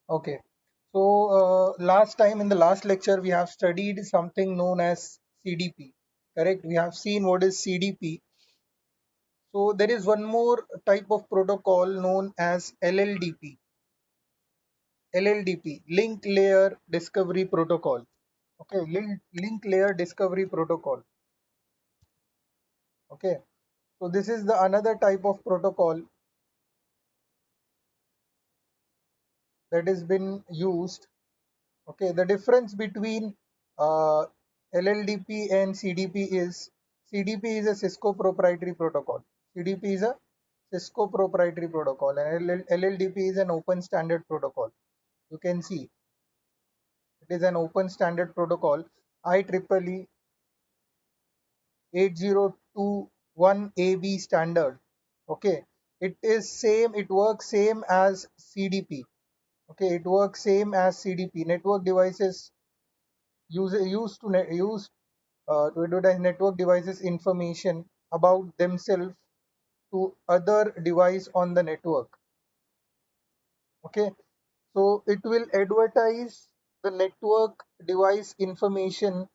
Okay. So last time in the last lecture we have studied something known as CDP. Correct? We have seen what is CDP. So there is one more type of protocol known as LLDP. LLDP, Link Layer Discovery Protocol. Okay, link Layer Discovery Protocol. Okay. So this is the another type of protocol that has been used. Okay, the difference between uh, LLDP and CDP is CDP is a Cisco proprietary protocol. CDP is a Cisco proprietary protocol, and LLDP is an open standard protocol. You can see it is an open standard protocol. IEEE 8021 AB standard. Okay, it is same. It works same as CDP. Okay, it works same as CDP. Network devices used to use to advertise network devices information about themselves to other device on the network. Okay, so it will advertise the network device information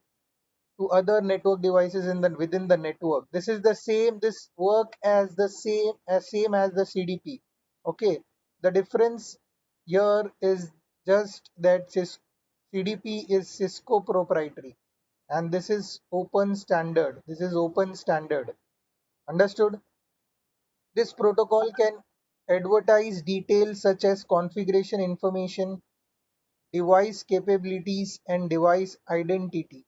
to other network devices in the within the network. This is the same. This work as the same as the CDP. Okay, the difference here is just that CDP is Cisco proprietary and this is open standard. This is open standard. Understood? This protocol can advertise details such as configuration information, device capabilities, and device identity.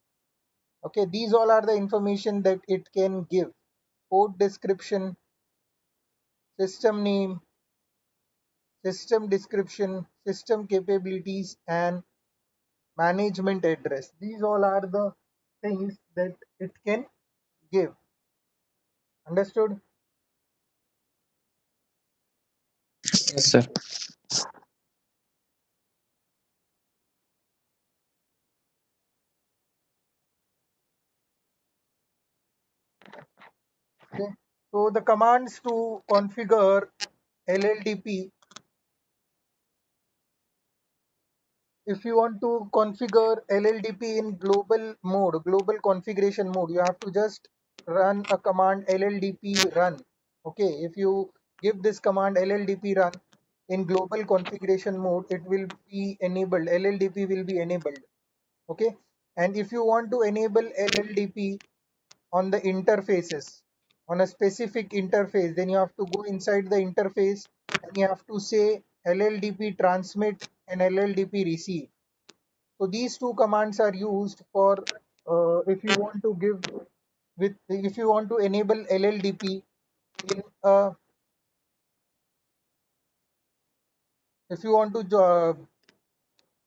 Okay, these all are the information that it can give. Port description, system name, system description, system capabilities, and management address. These all are the things that it can give. Understood? Yes, sir. Okay. So the commands to configure LLDP, if you want to configure LLDP in global mode, global configuration mode, you have to just run a command LLDP run. Okay, if you give this command LLDP run in global configuration mode, it will be enabled. LLDP will be enabled. Okay, and if you want to enable LLDP on the interfaces, on a specific interface, then you have to go inside the interface and you have to say LLDP transmit and LLDP receive. So these two commands are used for if you want to give with if you want to enable LLDP in if you want to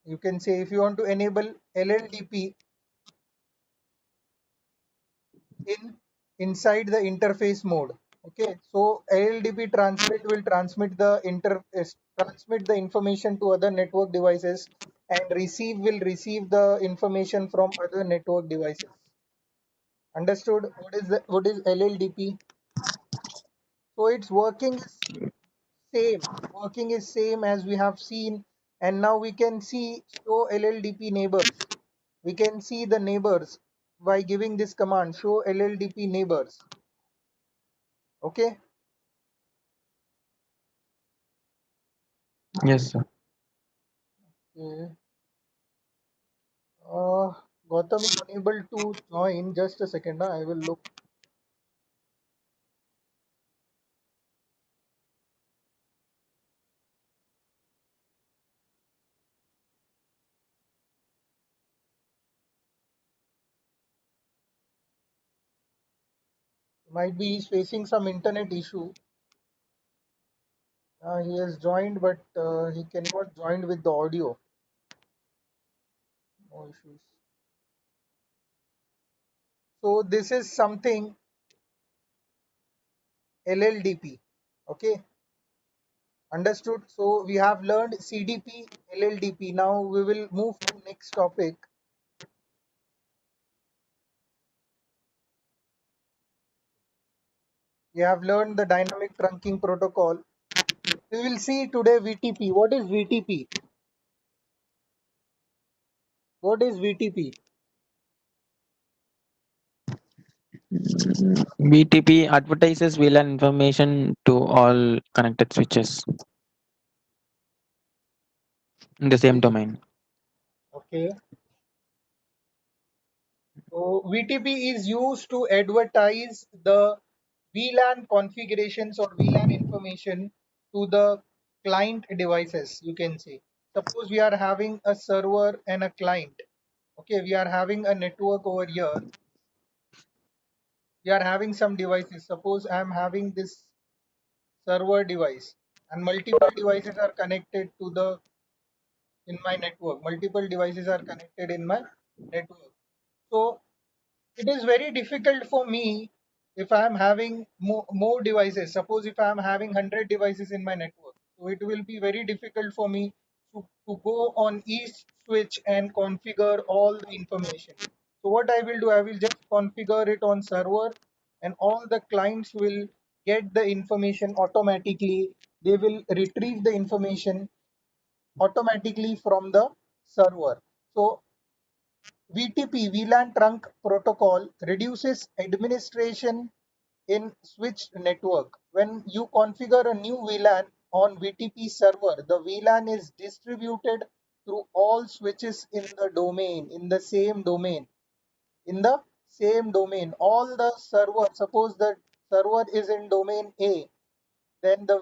you can say if you want to enable LLDP in inside the interface mode. Okay, so LLDP transmit will transmit the information to other network devices, and receive will receive the information from other network devices. Understood? What is LLDP? So its working is same as we have seen, and now we can see show LLDP neighbors. We can see the neighbors by giving this command show LLDP neighbors. Okay. Yes, sir. Okay. Uh, Gautam is unable to join. Just a second. I will look. Might be he's facing some internet issue. He has joined, but he cannot join with the audio. No issues. So this is something LLDP. Okay, understood. So we have learned CDP, LLDP. Now we will move to next topic. We have learned the dynamic trunking protocol. We will see today VTP. What is VTP? What is VTP? BTP advertises VLAN information to all connected switches in the same domain. Okay. So VTP is used to advertise the VLAN configurations or VLAN information to the client devices, you can say. Suppose we are having a server and a client. Okay, we are having a network over here. We are having some devices. Suppose I am having this server device and multiple devices are connected to the in my network. Multiple devices are connected in my network. So it is very difficult for me if I am having more devices. Suppose if I am having 100 devices in my network, so it will be very difficult for me to go on each switch and configure all the information. So what I will do, I will just configure it on server, and all the clients will get the information automatically. They will retrieve the information automatically from the server. So VTP VLAN trunk protocol reduces administration in switched network. When you configure a new VLAN on VTP server, the VLAN is distributed through all switches in the same domain, in the same domain. All the server, suppose the server is in domain A, then the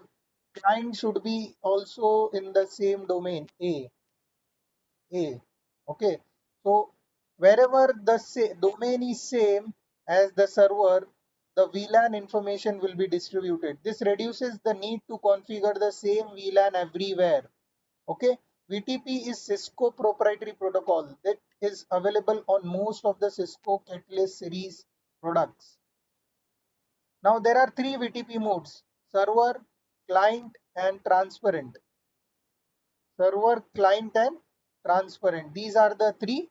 client should be also in the same domain A. Okay. So wherever the domain is same as the server, the VLAN information will be distributed. This reduces the need to configure the same VLAN everywhere. Okay. VTP is Cisco proprietary protocol that is available on most of the Cisco Catalyst series products. Now there are three VTP modes: server, client, and transparent. Server, client, and transparent. These are the three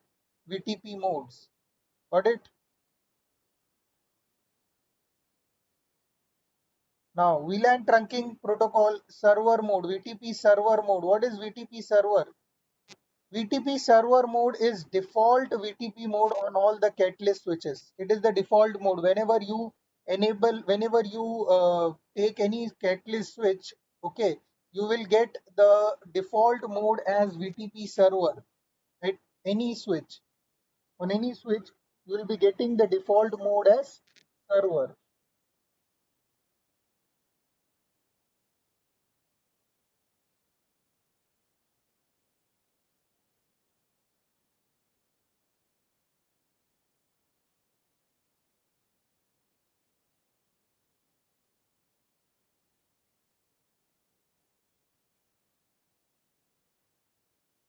VTP modes. Got it? Now, VLAN trunking protocol server mode, VTP server mode. What is VTP server? VTP server mode is default VTP mode on all the Catalyst switches. It is the default mode. Whenever you take any Catalyst switch, okay, you will get the default mode as VTP server at any switch. On any switch, you will be getting the default mode as server.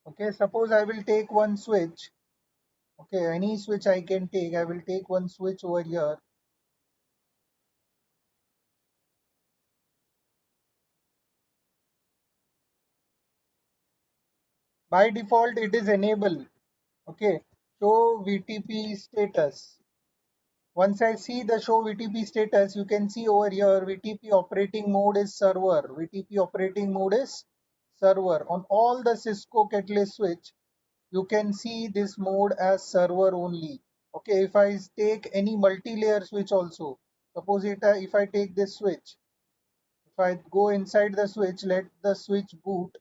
Okay, suppose I will take one switch. Okay, any switch I can take. I will take one switch over here. By default, it is enable. Okay, show VTP status. Once I see the show VTP status, you can see over here VTP operating mode is server. VTP operating mode is server. On all the Cisco Catalyst switch, you can see this mode as server only. Okay, if I take any multi-layer switch also, suppose if I take this switch, if I go inside the switch, let the switch boot,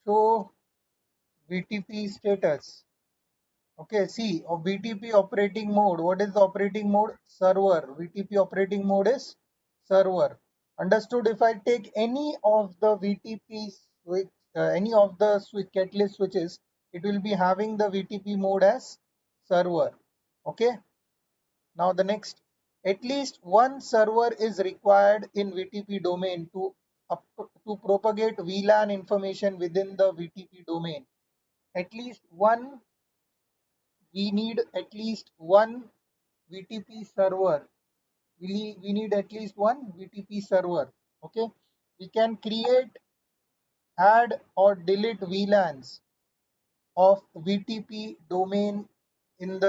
show VTP status. Okay, see, VTP operating mode. What is the operating mode? Server. VTP operating mode is server. Understood? If I take any of the VTP switch, any of the switch catalyst switches, it will be having the VTP mode as server. Okay. Now the next, at least one server is required in VTP domain to propagate VLAN information within the VTP domain. At least one we need at least one VTP server. We need at least one VTP server. Okay. We can create, add, or delete VLANs of VTP domain in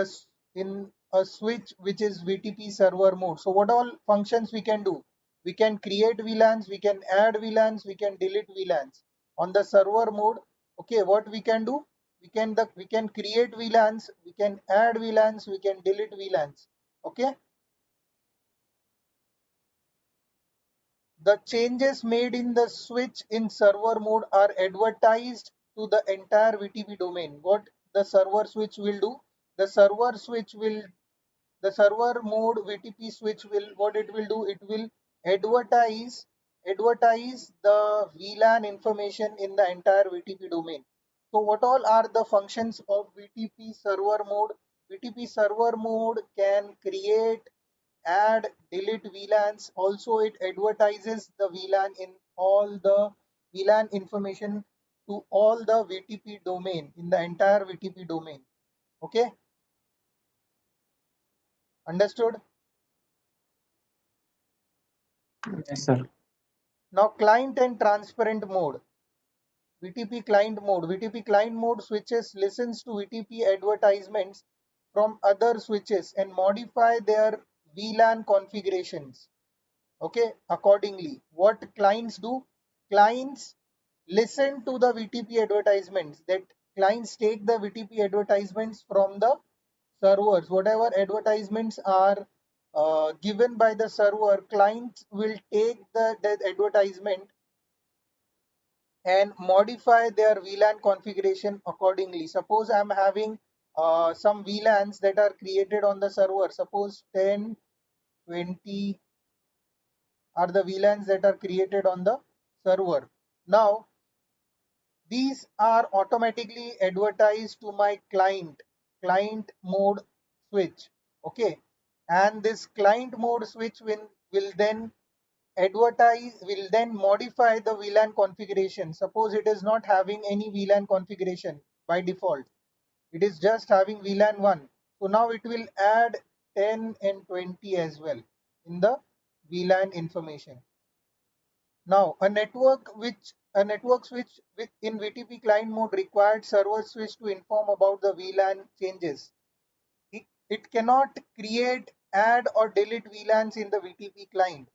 a switch which is VTP server mode. So what all functions we can do? We can create VLANs, we can add VLANs, we can delete VLANs. On the server mode, okay, what we can do? We can create VLANs, we can add VLANs, we can delete VLANs. Okay. The changes made in the switch in server mode are advertised to the entire VTP domain. What the server switch will do? The server switch will the server mode VTP switch will what it will do? It will advertise the VLAN information in the entire VTP domain. So what all are the functions of VTP server mode? VTP server mode can create, add, delete VLANs. Also, it advertises the VLAN in all the VLAN information to all the VTP domain in the entire VTP domain. Okay, understood? Yes, sir. Now, client and transparent mode. VTP client mode. VTP client mode switches listens to VTP advertisements from other switches and modify their VLAN configurations. Okay, accordingly. What clients do? Clients listen to the VTP advertisements. That clients take the VTP advertisements from the servers. Whatever advertisements are given by the server, clients will take the advertisement and modify their VLAN configuration accordingly. Suppose I'm having some VLANs that are created on the server. Suppose 10, 20 are the VLANs that are created on the server. Now, these are automatically advertised to my client mode switch. Okay, and this client mode switch will then modify the VLAN configuration. Suppose it is not having any VLAN configuration by default, it is just having VLAN 1. So now it will add 10 and 20 as well in the VLAN information. Now, a network switch with in VTP client mode required server switch to inform about the VLAN changes. It cannot create, add or delete VLANs in the VTP client.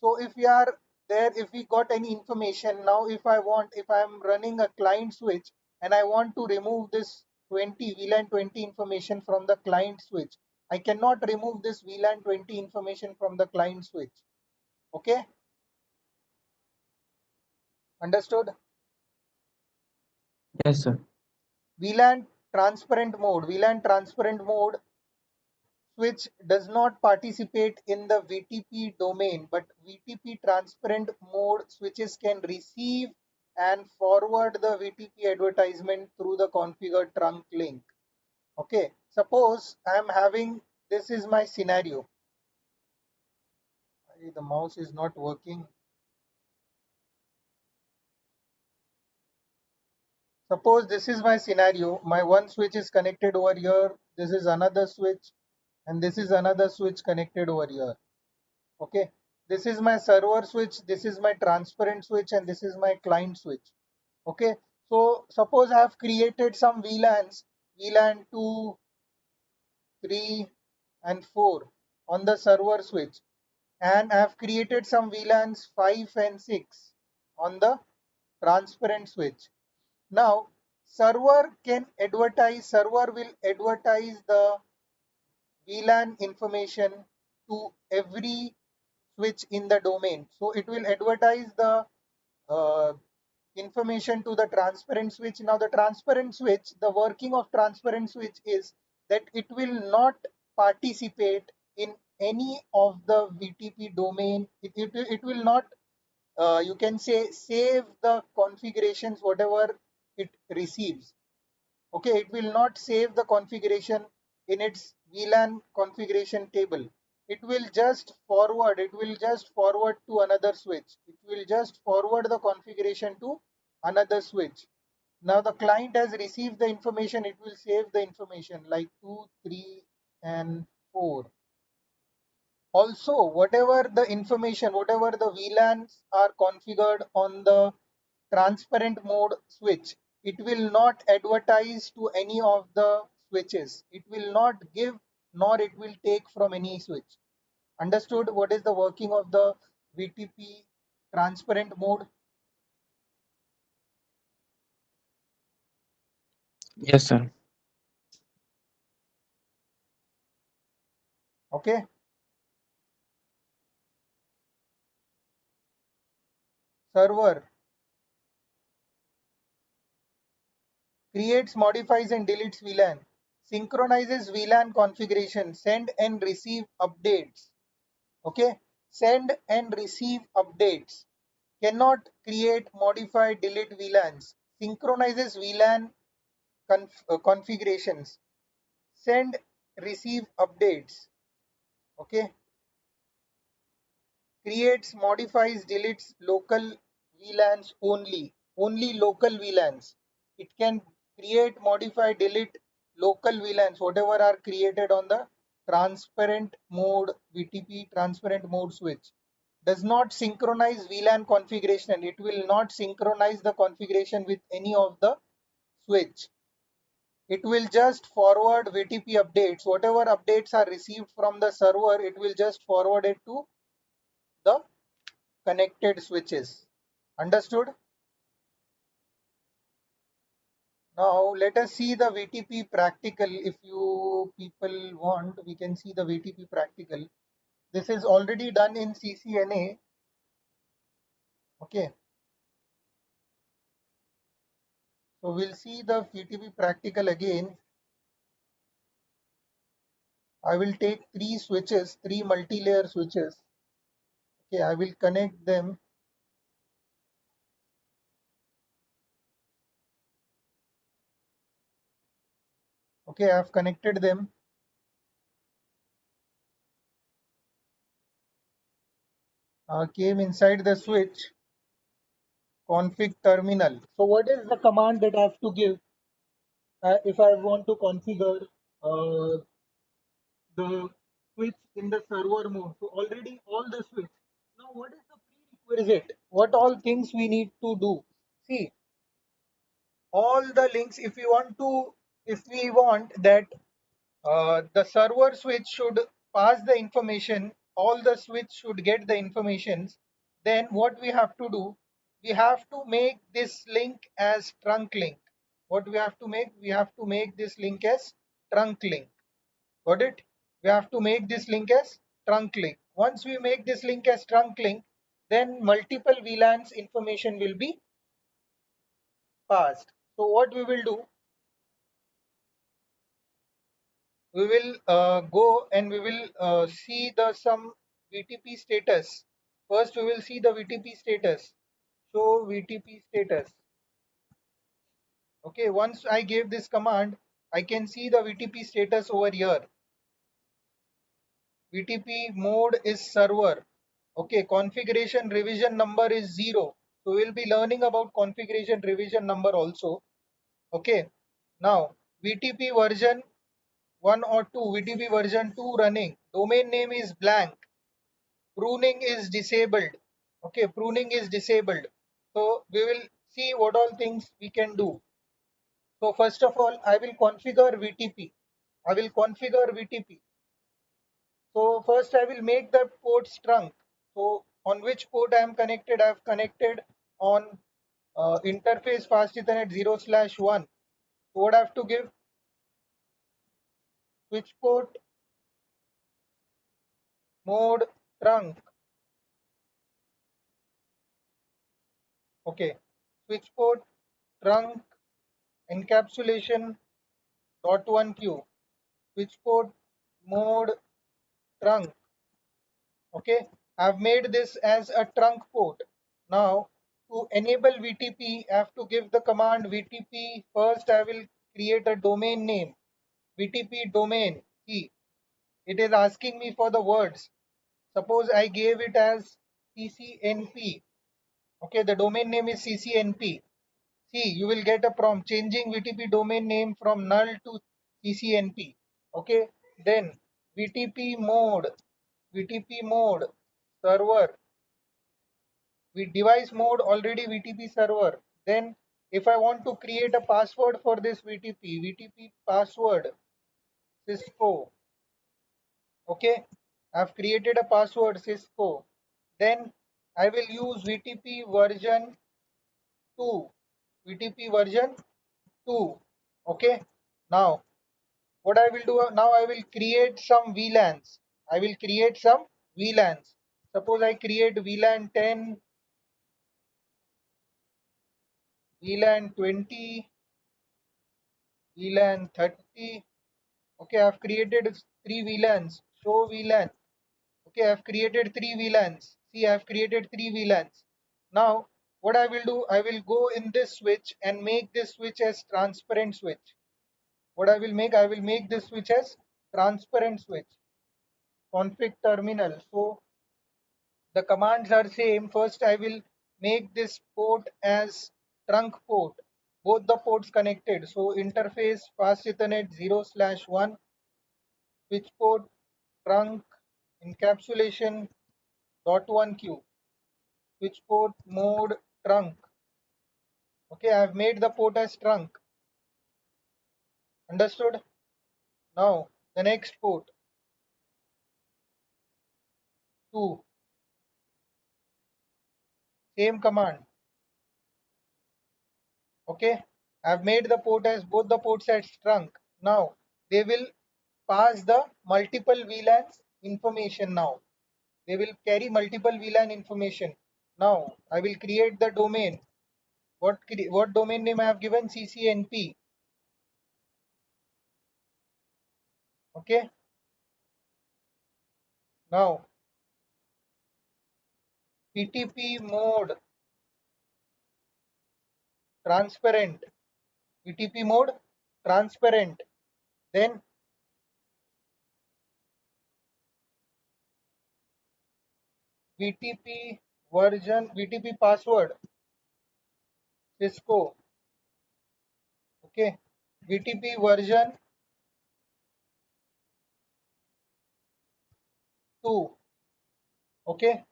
So if we are there, if we got any information, now if I'm running a client switch and I want to remove this 20 VLAN 20 information from the client switch, I cannot remove this VLAN 20 information from the client switch. Okay, understood? Yes, sir. VLAN transparent mode. VLAN transparent mode switch does not participate in the VTP domain, but VTP transparent mode switches can receive and forward the VTP advertisement through the configured trunk link. Okay, suppose I am having this is my scenario. The mouse is not working. Suppose this is my scenario. My one switch is connected over here. This is another switch, and this is another switch connected over here. Okay, this is my server switch, this is my transparent switch, and this is my client switch. Okay, so suppose I have created some VLANs, VLAN 2, 3 and 4 on the server switch, and I have created some VLANs 5 and 6 on the transparent switch. Now server will advertise the VLAN information to every switch in the domain. So it will advertise the uh, information to the transparent switch. Now the transparent switch, the working of transparent switch is that it will not participate in any of the VTP domain. It will not, you can say, save the configurations whatever it receives. Okay, it will not save the configuration in its VLAN configuration table. It will just forward to another switch. It will just forward the configuration to another switch. Now the client has received the information, it will save the information like 2, 3 and 4. Also, whatever the information, whatever the VLANs are configured on the transparent mode switch, it will not advertise to any of the switches. It will not give nor it will take from any switch. Understood what is the working of the VTP transparent mode? Yes, sir. Okay. Server creates, modifies, and deletes VLAN, synchronizes VLAN configuration, send and receive updates. Okay, send and receive updates, cannot create, modify, delete VLANs, synchronizes VLAN configurations, send, receive updates. Okay, creates, modifies, deletes local VLANs only, only local VLANs. It can create, modify, delete local VLANs, whatever are created on the transparent mode, VTP transparent mode switch. Does not synchronize VLAN configuration. It will not synchronize the configuration with any of the switch. It will just forward VTP updates. Whatever updates are received from the server, it will just forward it to the connected switches. Understood? Now let us see the VTP practical. If you people want, we can see the VTP practical. This is already done in CCNA. Okay, so we'll see the VTP practical again. I will take three switches, three multi-layer switches. Okay, I will connect them. Okay, I have connected them. Came inside the switch config terminal. So what is the command that I have to give if I want to configure the switch in the server mode? So already all the switch. Now what is the prerequisite? What all things we need to do? See, all the links. If we want that the server switch should pass the information, all the switch should get the informations, then what we have to do, we have to make this link as trunk link. What we have to make, we have to make this link as trunk link. Got it? We have to make this link as trunk link. Once we make this link as trunk link, then multiple VLANs information will be passed. So what we will do, we will go and we will see the some VTP status. First, we will see the VTP status. Show VTP status. Okay, once I gave this command, I can see the VTP status over here. VTP mode is server. Okay, configuration revision number is 0. So we'll be learning about configuration revision number also. Okay, now VTP version 1 or 2, VTP version 2 running. Domain name is blank. Pruning is disabled. Okay, pruning is disabled. So we will see what all things we can do. So first of all, I will configure VTP. I will configure VTP. So first I will make the ports trunk. So on which port I am connected? I have connected on interface fast ethernet 0/1. So what I have to give? Switch port mode trunk. Okay, switch port trunk encapsulation dot one q. Switch port mode trunk. Okay, I've made this as a trunk port. Now to enable VTP, I have to give the command VTP. First I will create a domain name, VTP domain key. It is asking me for the words. Suppose I gave it as CCNP. Okay, the domain name is CCNP. See, you will get a prompt changing VTP domain name from null to CCNP. Okay, then VTP mode, VTP mode server, with device mode already VTP server. Then if I want to create a password for this VTP, VTP password Cisco. Okay, I've created a password Cisco. Then I will use VTP version 2. VTP version 2. Okay, now what I will do now, I will create some VLANs. I will create some VLANs. Suppose I create VLAN 10, VLAN 20, VLAN 30. Okay, I've created three VLANs. Show VLAN. Okay, I've created three VLANs. See, I've created three VLANs. Now, what I will do, I will go in this switch and make this switch as transparent switch. What I will make this switch as transparent switch. Config terminal. So the commands are same. First, I will make this port as trunk port. Both the ports connected. So interface fast Ethernet 0/1 switch port trunk encapsulation .1Q switch port mode trunk. Okay, I have made the port as trunk. Understood? Now the next port 2. Same command. Okay, I have made the port as both the ports as trunk. Now they will pass the multiple VLANs information now. They will carry multiple VLAN information. Now I will create the domain. What domain name I have given? CCNP. Okay. Now PTP mode transparent. PTP mode transparent. Then VTP version, VTP password Cisco. Okay. VTP version 2. Okay.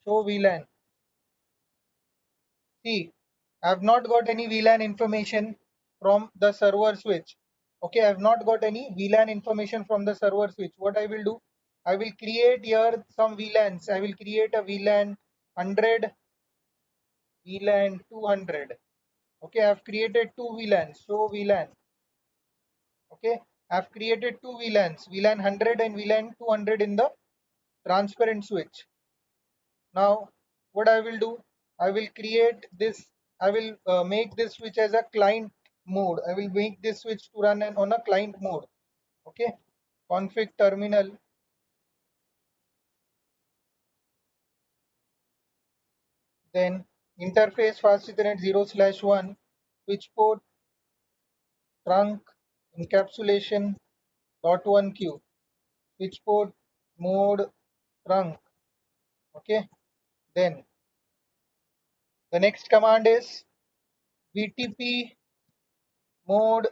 Show VLAN. See, I have not got any VLAN information from the server switch. Okay, I have not got any VLAN information from the server switch. What I will do, I will create here some VLANs. I will create a VLAN 100, VLAN 200. Okay, I have created two VLANs. Show VLAN. Okay, I have created two VLANs, VLAN 100 and VLAN 200 in the transparent switch. Now, what I will do, I will create this, I will make this switch as a client mode. I will make this switch to run on a client mode. Okay, config terminal, then interface fast Ethernet 0/1, switch port, trunk, encapsulation, .1Q, switch port, mode, trunk. Okay, then the next command is VTP mode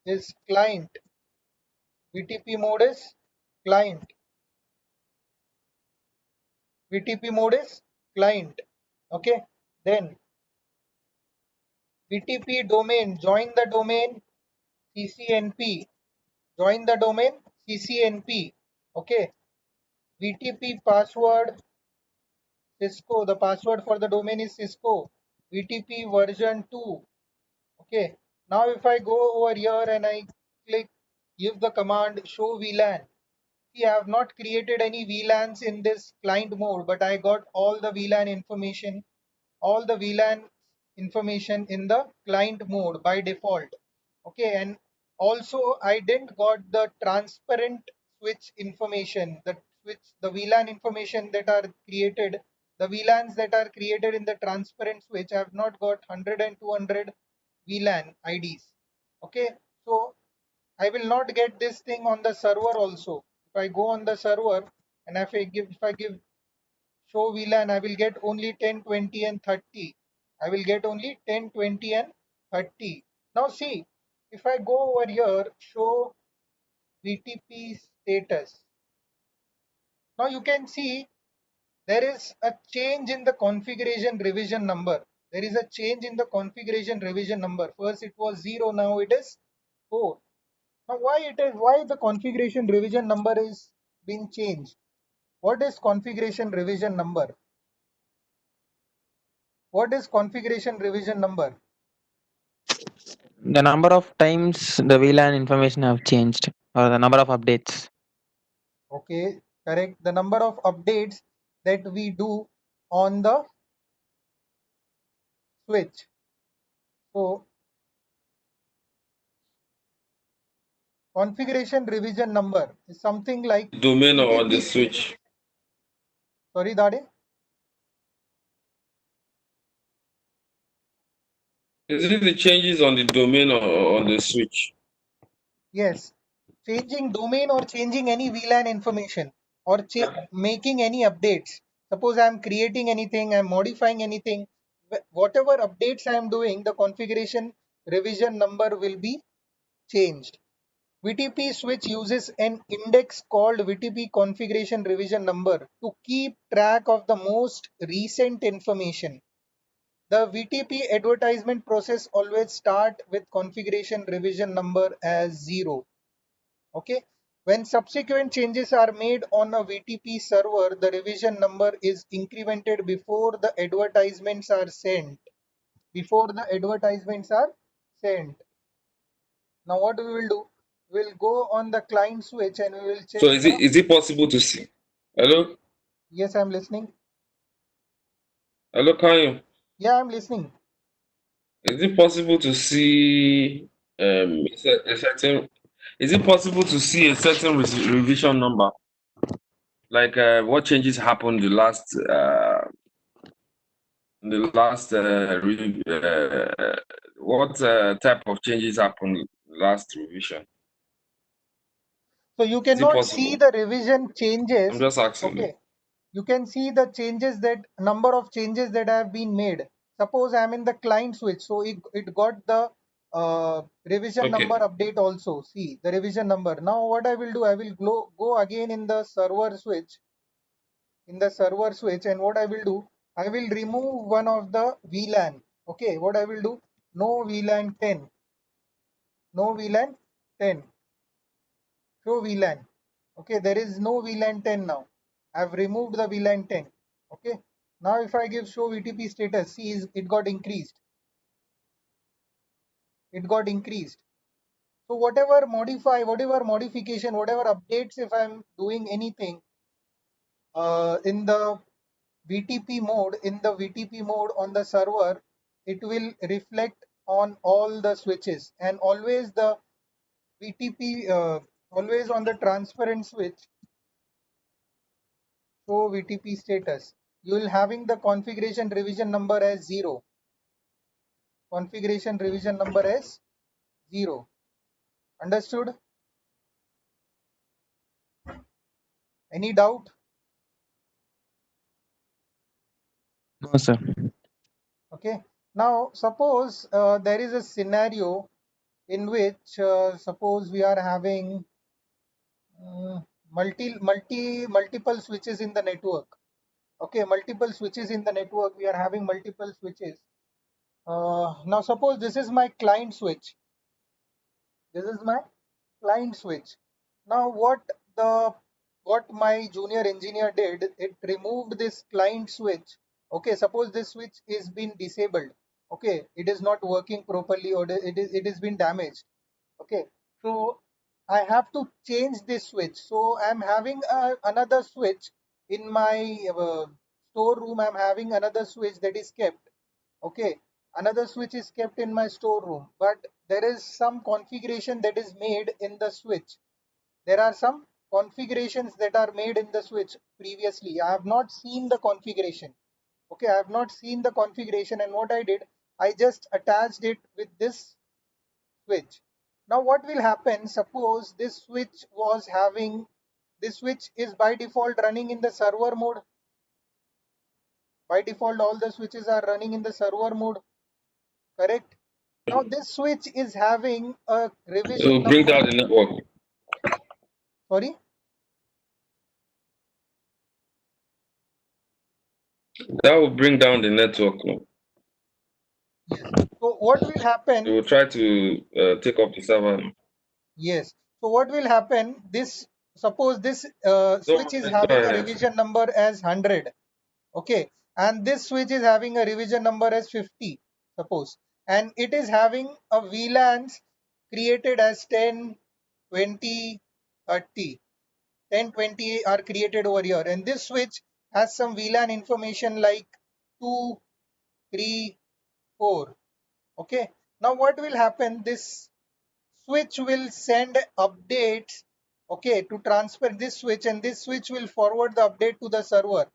is client. VTP mode is client. VTP mode is client. Okay. Then VTP domain, join the domain CCNP. Join the domain CCNP. Okay. VTP password Cisco. The password for the domain is Cisco. VTP version 2. Okay. Now if I go over here and I click give the command show VLAN. See, I have not created any VLANs in this client mode, but I got all the VLAN information, in the client mode by default. Okay, and also I didn't got the transparent switch information, the VLAN information that are created, the VLANs that are created in the transparent switch. I have not got 100 and 200 VLAN IDs. Okay, so I will not get this thing on the server also. If I go on the server and if I give show VLAN, I will get only 10, 20 and 30. I will get only 10, 20 and 30. Now see, if I go over here, show VTP status. Now you can see there is a change in the configuration revision number. There is a change in the configuration revision number. First it was 0, now it is 4. Now, why the configuration revision number is being changed? What is configuration revision number? What is configuration revision number? The number of times the VLAN information have changed, or the number of updates. Okay, correct. The number of updates that we do on the switch. So configuration revision number is something like Domain or the CDP. switch? Sorry, Dade. Is it the changes on the domain or on the switch? Yes, changing domain or changing any VLAN information or making any updates. Suppose I am creating anything, I am modifying anything, whatever updates I am doing, the configuration revision number will be changed. VTP switch uses an index called VTP configuration revision number to keep track of the most recent information. The VTP advertisement process always start with configuration revision number as 0. Okay. When subsequent changes are made on a VTP server, the revision number is incremented before the advertisements are sent. Before the advertisements are sent. Now what we will do? We'll go on the client switch and we will check So the. is it possible to see? Hello, Yes, I'm listening. hello, Kanyo. Yeah, I'm listening. Is it possible to see a certain? Is it possible to see a certain revision number? Like what changes happened the last what type of changes happened last revision? So you Is it cannot see possible? the revision I'm changes. just asking you. Okay. You can see the changes, that number of changes that have been made. Suppose I'm in the client switch, so it got the revision number Okay. update also. See the revision number. Now what I will do, I will go again in the server switch, and what I will do, I will remove one of the VLAN. Okay, what I will do, no VLAN 10, no VLAN 10, show VLAN. Okay, there is no VLAN 10 now. I've removed the VLAN 10. Okay, now if I give show VTP status, see it got increased. It got increased. So whatever modification, whatever updates, if I'm doing anything in the VTP mode on the server, it will reflect on all the switches, and always the VTP, always on the transparent switch, show VTP status. You will having the configuration revision number as 0. Configuration revision number as 0. Understood? Any doubt? No, sir. Okay. Now suppose there is a scenario in which suppose we are having multiple switches in the network. Okay, multiple switches in the network. We are having multiple switches. Now suppose this is my client switch. This is my client switch. Now the what my junior engineer did, it removed this client switch. Okay, suppose this switch is been disabled. Okay, it is not working properly, or it is been damaged. Okay, so I have to change this switch. So I'm having another switch in my storeroom. I'm having another switch that is kept. Okay, another switch is kept in my storeroom, but there is some configuration that is made in the switch. There are some configurations that are made in the switch previously. I have not seen the configuration. Okay, I have not seen the configuration, and what I did, I just attached it with this switch. Now what will happen, suppose this switch is by default running in the server mode. By default all the switches are running in the server mode, correct? Now this switch is having a It revision will bring number. down the network. Sorry. That will bring down the network. No? Yes. So what will It happen? will try to take off the server. Yes. So what will happen? This suppose this Go switch is ahead. Go having a ahead. revision number as 100. Okay, and this switch is having a revision number as 50. Suppose, and it is having a VLANs created as 10, 20, 30. 10, 20 are created over here, and this switch has some VLAN information like 2, 3, 4. Okay. Now what will happen? This switch will send updates, okay, to transfer this switch, and this switch will forward the update to the server.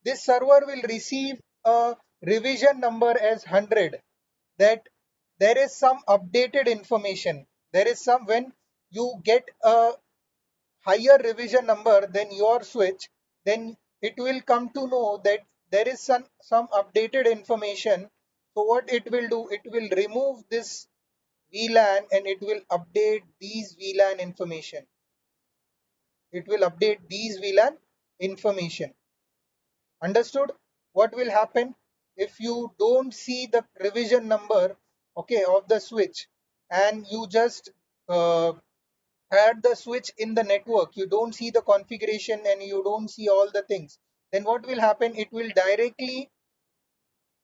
This server will receive a revision number as 100, that there is some updated information. There is some, when you get a higher revision number than your switch, then it will come to know that there is some updated information. So what it will do, it will remove this VLAN and it will update these VLAN information. It will update these VLAN information. Understood? What will happen if you don't see the revision number, okay, of the switch, and you just add the switch in the network, you don't see the configuration and you don't see all the things, then what will happen? It will directly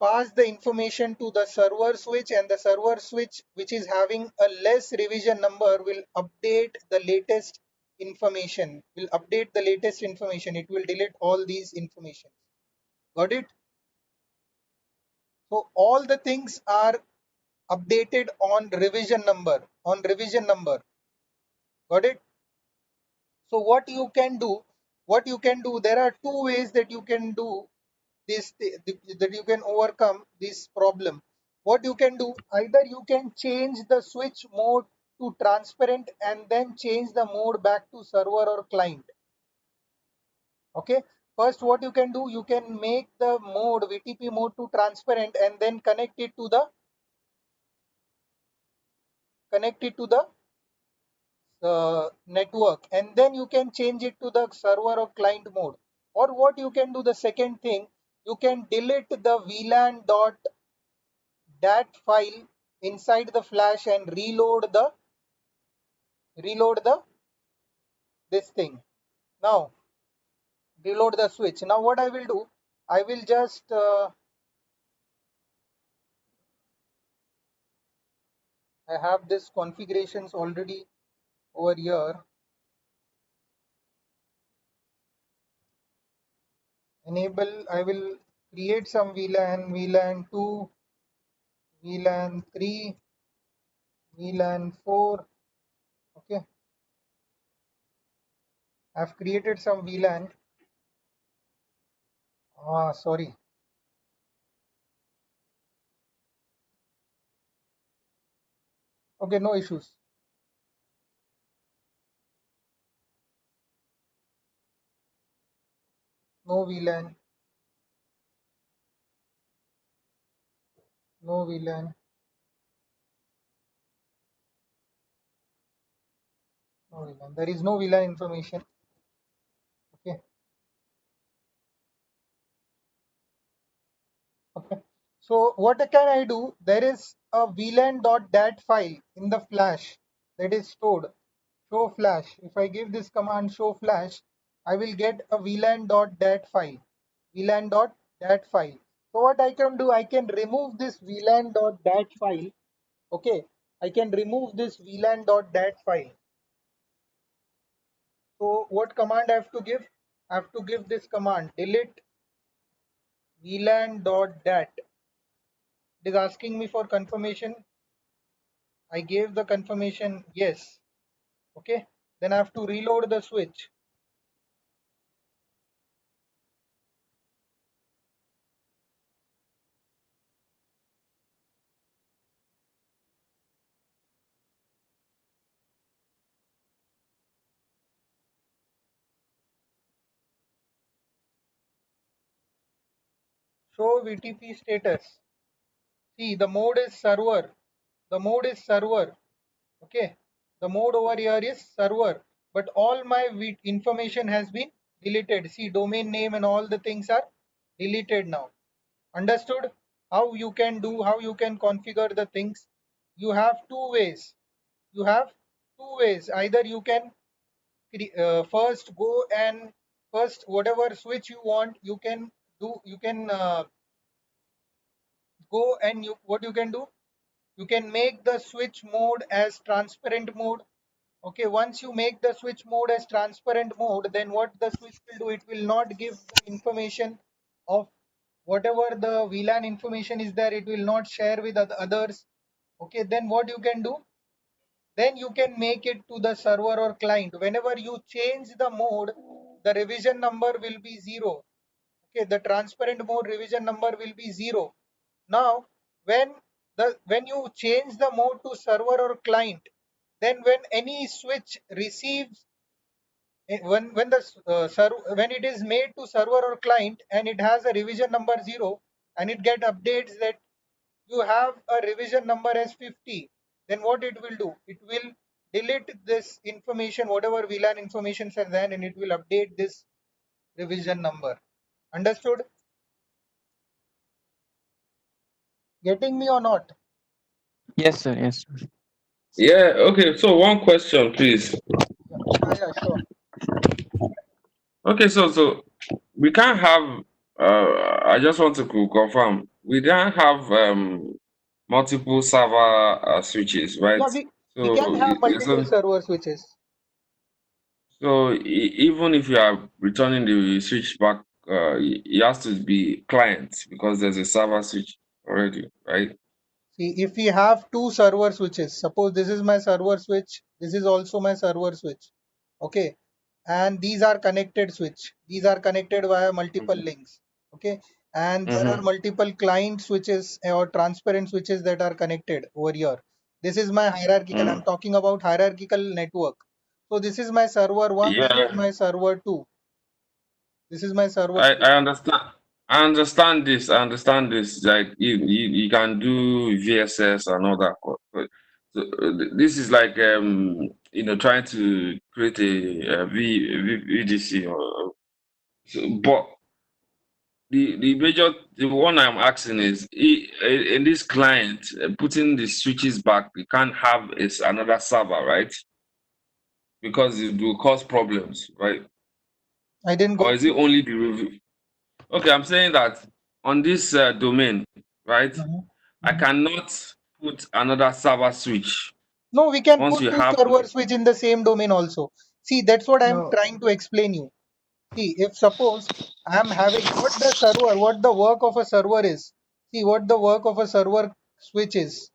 pass the information to the server switch, and the server switch which is having a less revision number will update the latest information, it will delete all these information. Got it? So all the things are updated on revision number. Got it? So what you can do, there are two ways that you can do this, that you can overcome this problem. What you can do, either you can change the switch mode to transparent and then change the mode back to server or client. Okay, first what you can do, you can make the mode VTP mode to transparent and then connect it to the network, and then you can change it to the server or client mode. Or what you can do, the second thing, you can delete the VLAN dot dat file inside the flash and reload the this thing. Now reload the switch. Now what I will do, I will just I have this configurations already over here. Enable, I will create some VLAN 2, VLAN 3, VLAN 4. Okay, I've created some VLAN. Sorry. Okay, no issues. No VLAN, no VLAN, no VLAN. There is no VLAN information. Okay. Okay. So what can I do? There is a VLAN.dat file in the flash that is stored. Show flash. If I give this command show flash, I will get a VLAN.dat file. VLAN.dat file. So what I can do, I can remove this VLAN.dat file. Okay. I can remove this VLAN.dat file. So what command I have to give? I have to give this command delete VLAN.dat. It is asking me for confirmation. I gave the confirmation yes. Okay. Then I have to reload the switch. Show VTP status. See, the mode is server. The mode is server. Okay. The mode over here is server. But all my information has been deleted. See, domain name and all the things are deleted now. Understood? How you can configure the things? You have two ways. You have two ways. Either you can first go and first whatever switch you want, you can do. You can go and what you can do. You can make the switch mode as transparent mode. Okay, once you make the switch mode as transparent mode, then what the switch will do, it will not give the information of whatever the VLAN information is there, it will not share with others. Okay, then what you can do, then you can make it to the server or client. Whenever you change the mode, the revision number will be 0. Okay, the transparent mode revision number will be 0. Now, when you change the mode to server or client, then when any switch receives when the when it is made to server or client and it has a revision number 0 and it get updates that you have a revision number as 50, then what it will do, it will delete this information, whatever VLAN information are there, and it will update this revision number. Understood? Getting me or not? Yes, sir. Yes. Yeah, okay. So one question, please. Yeah, sure. Okay, so we can't have. I just want to confirm. We don't have multiple server switches, right? Yeah, we can have multiple server switches. So even if you are returning the switch back, it has to be client because there's a server switch already, right? See, if we have two server switches, suppose this is my server switch, this is also my server switch. Okay, and these are connected switch. These are connected via multiple Mm-hmm. links. Okay, and there are Mm-hmm. multiple client switches or transparent switches that are connected over here. This is my hierarchical. I'm talking about hierarchical network. So this is my server one. This is Yeah, my server two. This is my server I, three. I understand. I understand this. I understand this. Like you can do VSS and all that. So this is like trying to create a VDC or so, but the one I'm asking is in this client putting the switches back, we can't have is another server, right? Because it will cause problems, right? I didn't Or got is it you. only the review? Okay, I'm saying that on this domain, right? Mhm, I mhm. cannot put another server switch No, we can once put you two have. server switch in the same domain also. See, that's what I'm No, trying to explain you. See, if suppose I'm having what the work of a server is. See, what the work of a server switch is.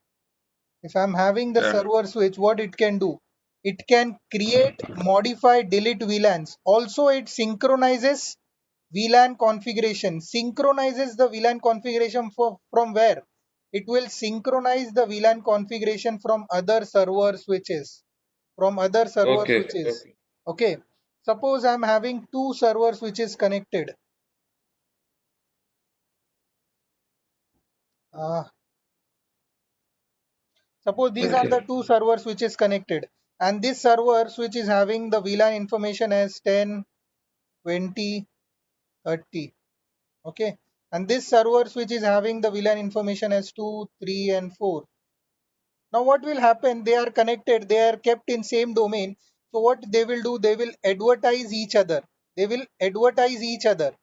If I'm having the Yeah. server switch, what it can do? It can create, modify, delete VLANs. Also, it synchronizes VLAN configuration. Synchronizes the VLAN configuration from where? It will synchronize the VLAN configuration from other server switches. From other server Okay. switches. Okay. Okay. Suppose I'm having two server switches connected. Uh, Suppose these are the Okay. two server switches connected, and this server switch is having the VLAN information as 10, 20, 30. Okay, and this server switch is having the VLAN information as 2, 3, and 4. Now, what will happen? They are connected, they are kept in same domain. So, what they will do? They will advertise each other. They will advertise each other.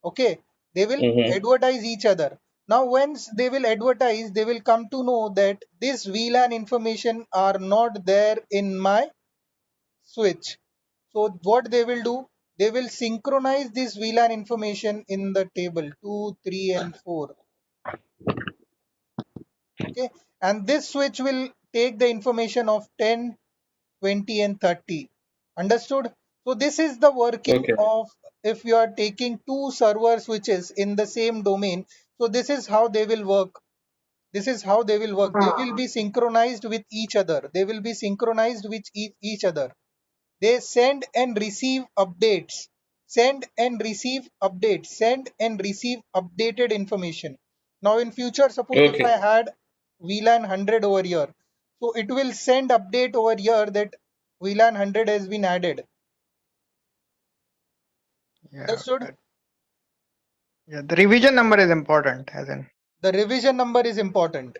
Okay, they will Mm-hmm. advertise each other. Now once they will advertise, they will come to know that this VLAN information are not there in my switch. So what they will do, they will synchronize this VLAN information in the table 2, 3, and 4. Okay, and this switch will take the information of 10, 20, and 30. Understood? So this is the working Okay. of if you are taking two server switches in the same domain. So this is how they will work. This is how they will work. They will be synchronized with each other. They will be synchronized with each other. They send and receive updates. Send and receive updates. Send and receive updated information. Now in future, suppose if I Okay. had VLAN 100 over here, so it will send update over here that VLAN 100 has been added. yeah, Understood? yeah. The revision number is important, as in. The revision number is important.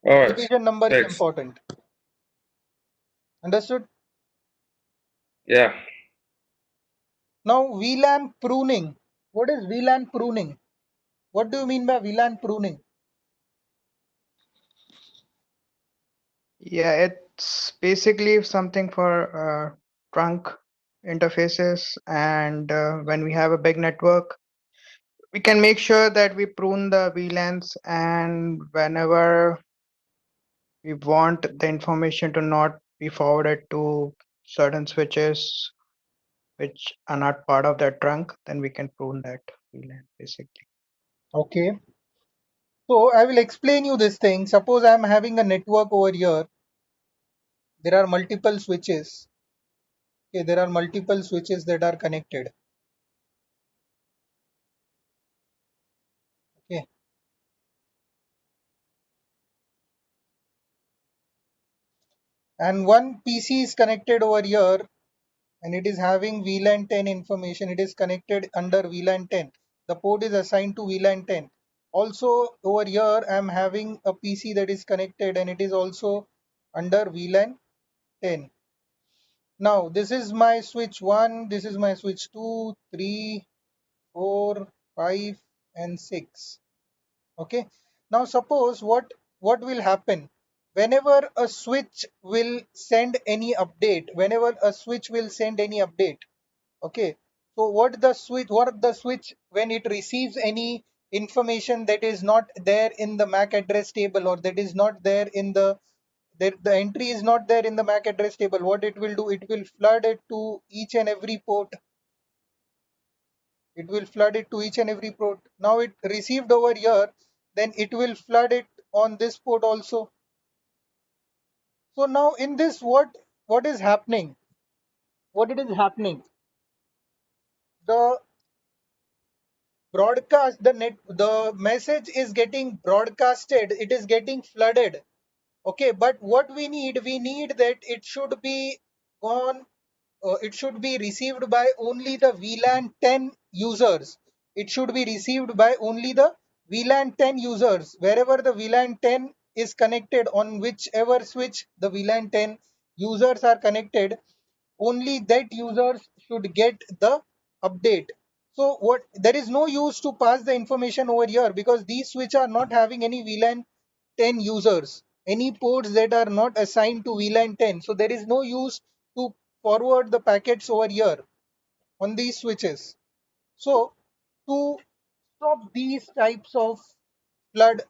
All right. Revision number is Thanks. important. Understood? Yeah. Now VLAN pruning. What is VLAN pruning? What do you mean by VLAN pruning? Yeah, it's basically something for trunk interfaces, and when we have a big network, we can make sure that we prune the VLANs, and whenever we want the information to not be forwarded to certain switches which are not part of that trunk, then we can prune that VLAN basically. Okay. So I will explain you this thing. Suppose I am having a network over here. There are multiple switches. Okay, there are multiple switches that are connected. Okay. And one PC is connected over here and it is having VLAN 10 information. It is connected under VLAN 10. The port is assigned to VLAN 10. Also over here I am having a PC that is connected and it is also under VLAN 10. Now this is my switch 1, this is my switch 2, 3, 4, 5 and 6. Okay. Now suppose what will happen whenever a switch will send any update, okay, so what the switch when it receives any information that is not there in the MAC address table, or that is not there in the entry is not there in the MAC address table, what it will do, it will flood it to each and every port. It will flood it to each and every port. Now it received over here, then it will flood it on this port also. So now in this, what is happening, what it is happening, the broadcast, the message is getting broadcasted, it is getting flooded. Okay, but what we need that it should be gone, it should be received by only the VLAN 10 users. It should be received by only the VLAN 10 users. Wherever the VLAN 10 is connected, on whichever switch the VLAN 10 users are connected, only that users should get the update. So what, there is no use to pass the information over here because these switch are not having any VLAN 10 users, any ports that are not assigned to VLAN 10. So there is no use to forward the packets over here on these switches. So to stop these types of flood,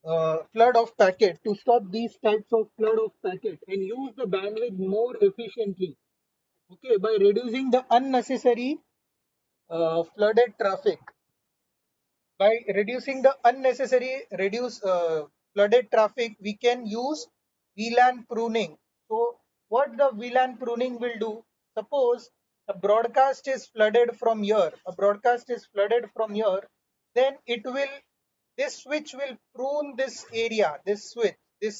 flood of packet, to stop these types of flood of packet and use the bandwidth more efficiently, okay, by reducing the unnecessary flooded traffic, by reducing the unnecessary flooded traffic, we can use VLAN pruning. So what the VLAN pruning will do, suppose a broadcast is flooded from here, then it will, this switch will prune this area, this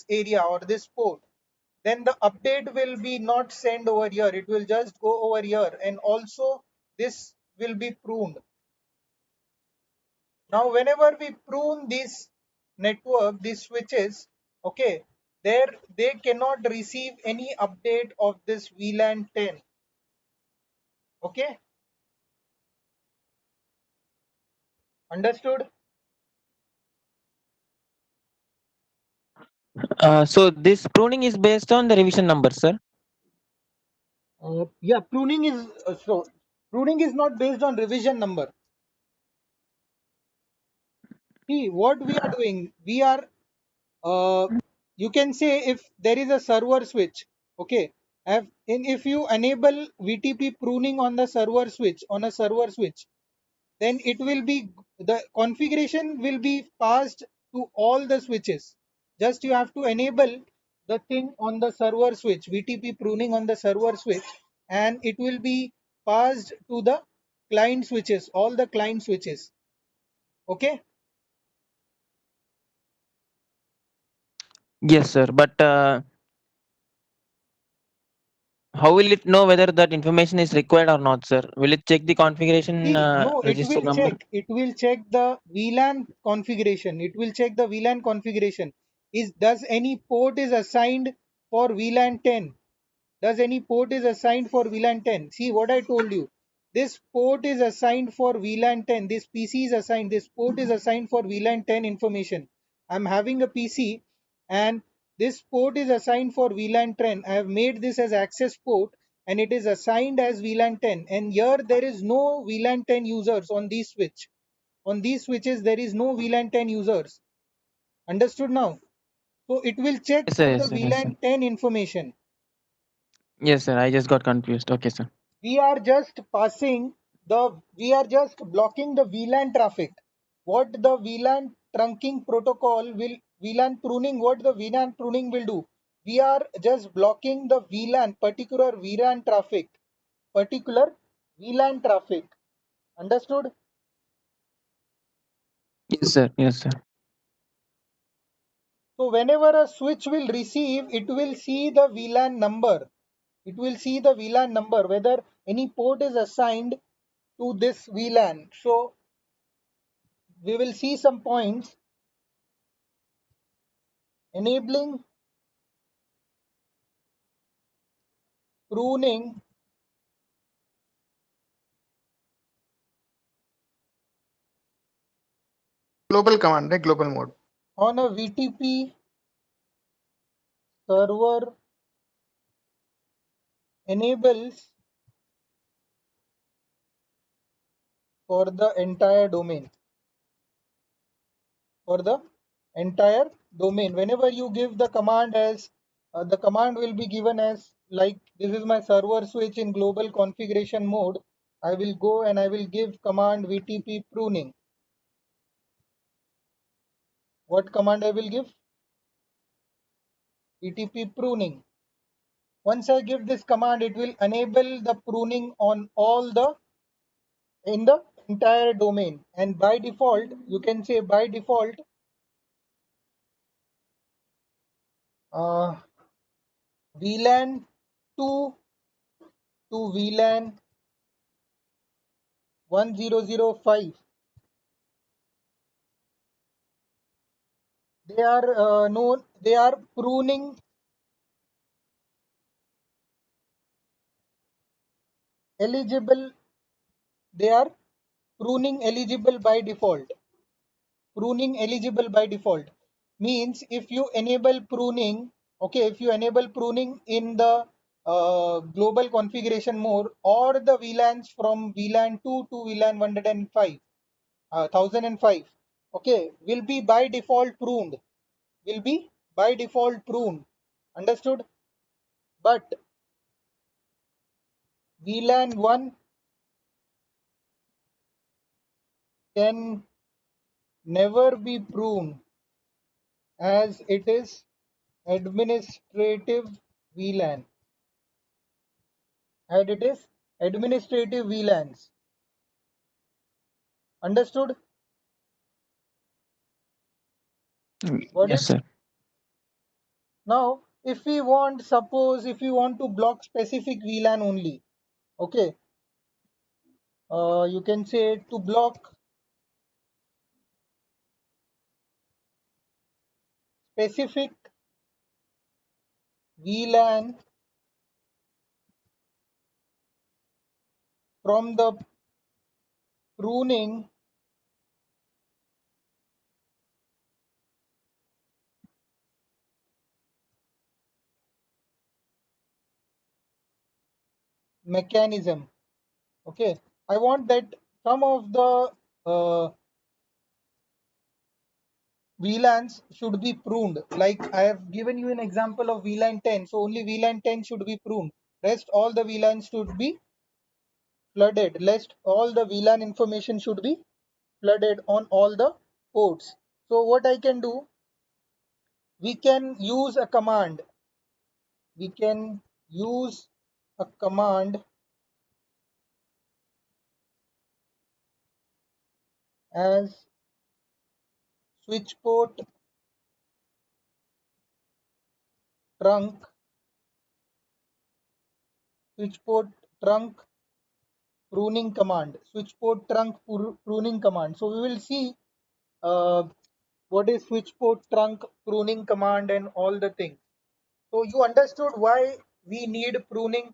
area or this port, then the update will be not sent over here, it will just go over here, and also this will be pruned. Now whenever we prune this network, these switches, okay, there they cannot receive any update of this VLAN 10. Okay, understood? So this pruning is based on the revision number, sir. Yeah, pruning is not based on revision number. See what we are doing, we are you can say if there is a server switch, okay, if you enable VTP pruning on the server switch, then it will be, the configuration will be passed to all the switches. Just you have to enable the thing on the server switch, VTP pruning on the server switch, and it will be passed to the client switches, all the client switches. Okay. Yes, sir. But how will it know whether that information is required or not, sir? Will it check the configuration See, no, it register will number? check. It will check the VLAN configuration. It will check the VLAN configuration. does any port is assigned for VLAN 10? Does any port is assigned for VLAN 10? See what I told you. This port is assigned for VLAN 10. This PC is assigned. This port is assigned for VLAN 10 information. I'm having a PC and this port is assigned for VLAN 10. I have made this as access port and it is assigned as VLAN 10. And here there is no VLAN 10 users on this switch. On these switches there is no VLAN 10 users. Understood now? So it will check Yes, sir. for Yes, the sir. Yes, sir. VLAN 10 information. Yes, sir. I just got confused. Okay, sir. We are just blocking the VLAN traffic. What the VLAN trunking protocol will, VLAN pruning, what the VLAN pruning will do? We are just blocking the VLAN, particular VLAN traffic. Understood? Yes, sir. Yes, sir. So whenever a switch will receive, it will see the VLAN number. It will see the VLAN number, whether any port is assigned to this VLAN. So we will see some points. Enabling pruning Global command, right? Global mode. on a VTP server enables for the entire domain. For the entire domain. Whenever you give the command as the command will be given as like this is my server switch in global configuration mode. I will go and I will give command VTP pruning. What command I will give? VTP pruning. Once I give this command, it will enable the pruning on all the in the entire domain, and by default you can say by default VLAN 2 to VLAN 1005 they are known, they are pruning eligible, they are pruning eligible by default. Pruning eligible by default means if you enable pruning, okay, if you enable pruning in the global configuration mode, or the VLANs from VLAN 2 to VLAN 1005, okay, will be by default pruned, will be by default pruned. Understood? But VLAN 1 can never be pruned as it is administrative VLAN, and it is administrative VLANs. Understood? Got Yes, it? sir. Now, if we want, suppose if we want to block specific VLAN only, okay, you can say to block specific VLAN from the pruning mechanism. Okay, I want that some of the VLANs should be pruned. Like I have given you an example of VLAN 10, so only VLAN 10 should be pruned. Rest all the VLANs should be flooded. Lest all the VLAN information should be flooded on all the ports. So what I can do, we can use a command. We can use a command as switch port trunk, switch port trunk pruning command, switch port trunk pruning command. So we will see what is switch port trunk pruning command and all the things. So you understood why we need pruning?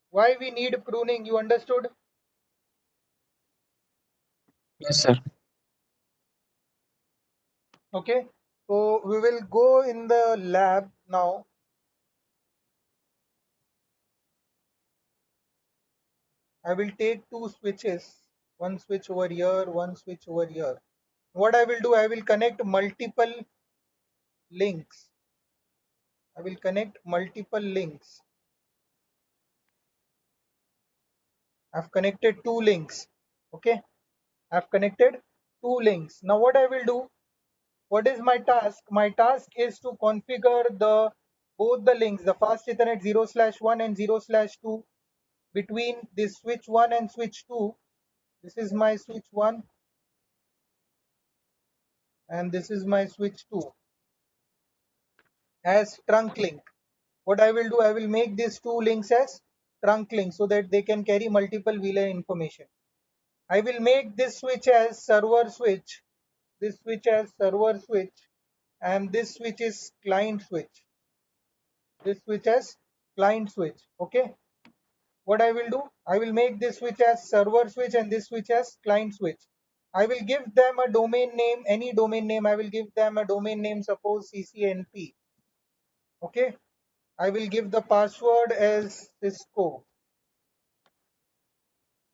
Why we need pruning? You understood? Yes, sir. Okay. So we will go in the lab now. I will take two switches, one switch over here, one switch over here. What I will do, I will connect multiple links. I will connect multiple links. I've connected two links. Okay. I've connected two links. Now what I will do, what is my task? My task is to configure the both the links, the fast Ethernet 0/1 and 0/2 between this switch 1 and switch 2. This is my switch 1 and this is my switch 2 as trunk link. What I will do, I will make these two links as trunk links so that they can carry multiple VLAN information. I will make this switch as server switch, this switch as server switch, and this switch is client switch. This switch as client switch. Okay. What I will do, I will make this switch as server switch and this switch as client switch. I will give them a domain name, any domain name. I will give them a domain name, suppose CCNP. Okay. I will give the password as Cisco.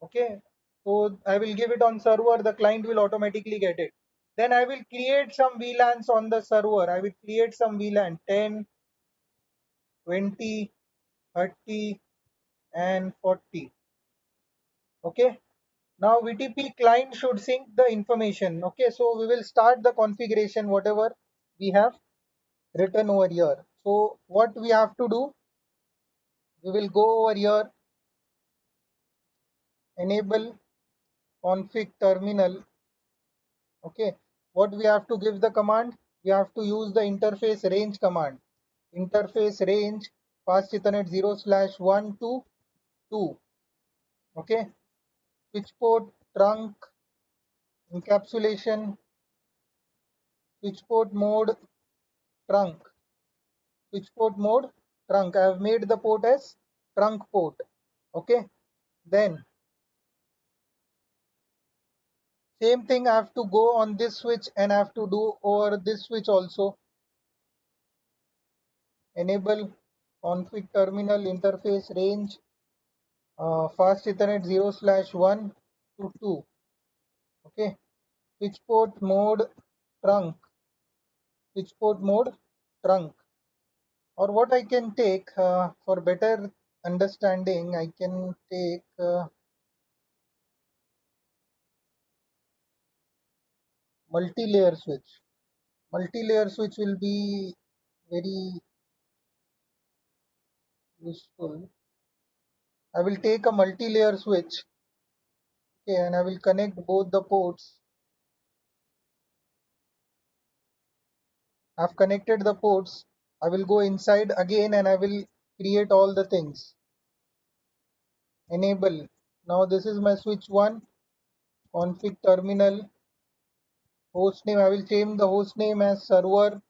Okay. So I will give it on server. The client will automatically get it. Then I will create some VLANs on the server. I will create some VLAN 10, 20, 30, and 40. Okay. Now VTP client should sync the information. Okay, so we will start the configuration whatever we have written over here. So what we have to do, we will go over here, enable config terminal. Okay, what we have to give the command, we have to use the interface range command. Interface range fast Ethernet 0/1 to 2. Okay, switch port trunk encapsulation, switch port mode trunk. Switch port mode trunk. I have made the port as trunk port. Okay. Then same thing I have to go on this switch and I have to do over this switch also. Enable config terminal interface range fast Ethernet 0/1 to 2. Okay. Switch port mode trunk. Switch port mode trunk. Or what I can take for better understanding, I can take multi-layer switch. Multi-layer switch will be very useful. I will take a multi-layer switch, okay, and I will connect both the ports. I've connected the ports. I will go inside again and I will create all the things. Enable. Now this is my switch 1. Config terminal. Hostname. I will change the hostname as server.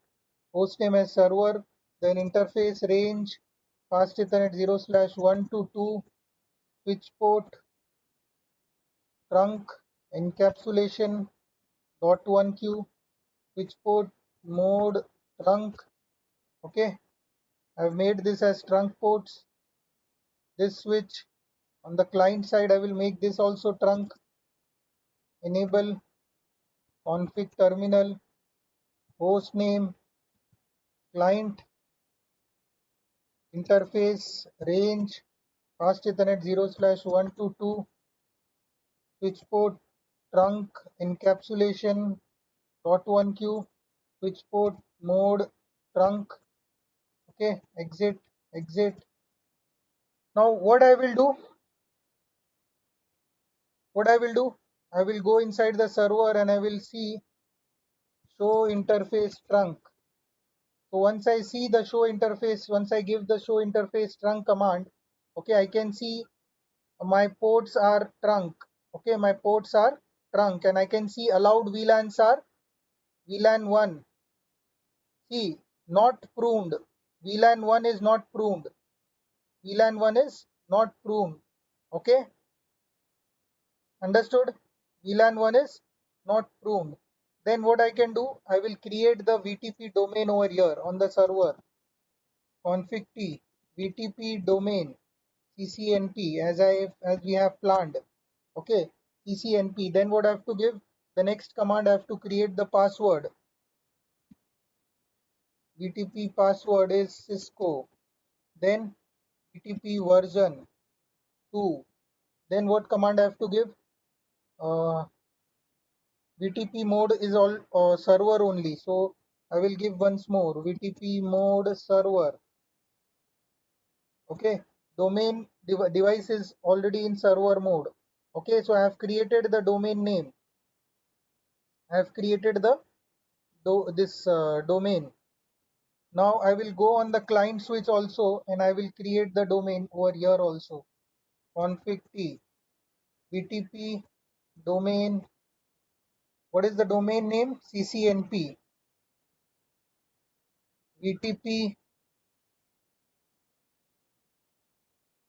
Hostname as server. Then interface range. Fast Ethernet 0/1 to 2. Switch port trunk encapsulation .1q switch port mode trunk. Okay, I've made this as trunk ports. This switch on the client side, I will make this also trunk. Enable config terminal host name client interface range fast Ethernet 0/1 to 2 switch port trunk encapsulation .1q switch port mode trunk. Okay, exit. Now what I will do, I will go inside the server and I will see show interface trunk. So once I see the show interface, once I give the show interface trunk command, okay, I can see my ports are trunk. Okay, my ports are trunk, and I can see allowed VLANs are VLAN 1. See, not pruned. VLAN 1 is not pruned. VLAN 1 is not pruned. Okay, understood? VLAN 1 is not pruned. Then what I can do, I will create the VTP domain over here on the server. Config T, VTP domain, CCNP, as we have planned. Okay, CCNP. Then what I have to give? The next command, I have to create the password. VTP password is Cisco. Then VTP version 2. Then what command I have to give? VTP mode is all server only. So I will give once more VTP mode server. Okay, domain device is already in server mode. Okay, so I have created the domain name. I have created the domain. Now I will go on the client switch also, and I will create the domain over here also. Config T, VTP domain. What is the domain name? CCNP, VTP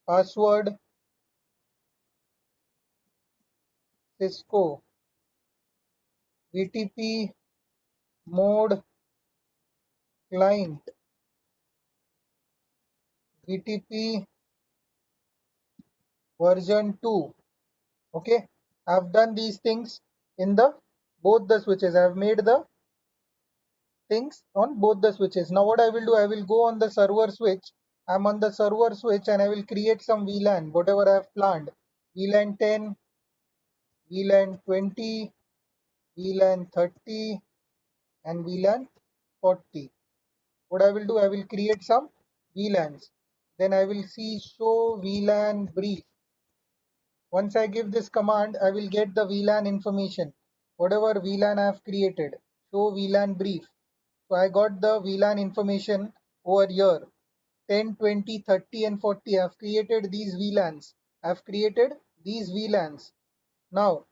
password Cisco, VTP mode client, VTP version 2. Okay, I've done these things in the both the switches. I've made the things on both the switches. Now what I will do, I will go on the server switch. I'm on the server switch and I will create some VLAN, whatever I have planned. VLAN 10, VLAN 20, VLAN 30, and VLAN 40. What I will do, I will create some VLANs. Then I will see show VLAN brief. Once I give this command, I will get the VLAN information. Whatever VLAN I have created, show VLAN brief. So I got the VLAN information over here. 10, 20, 30, and 40. I have created these VLANs. I have created these VLANs. Now,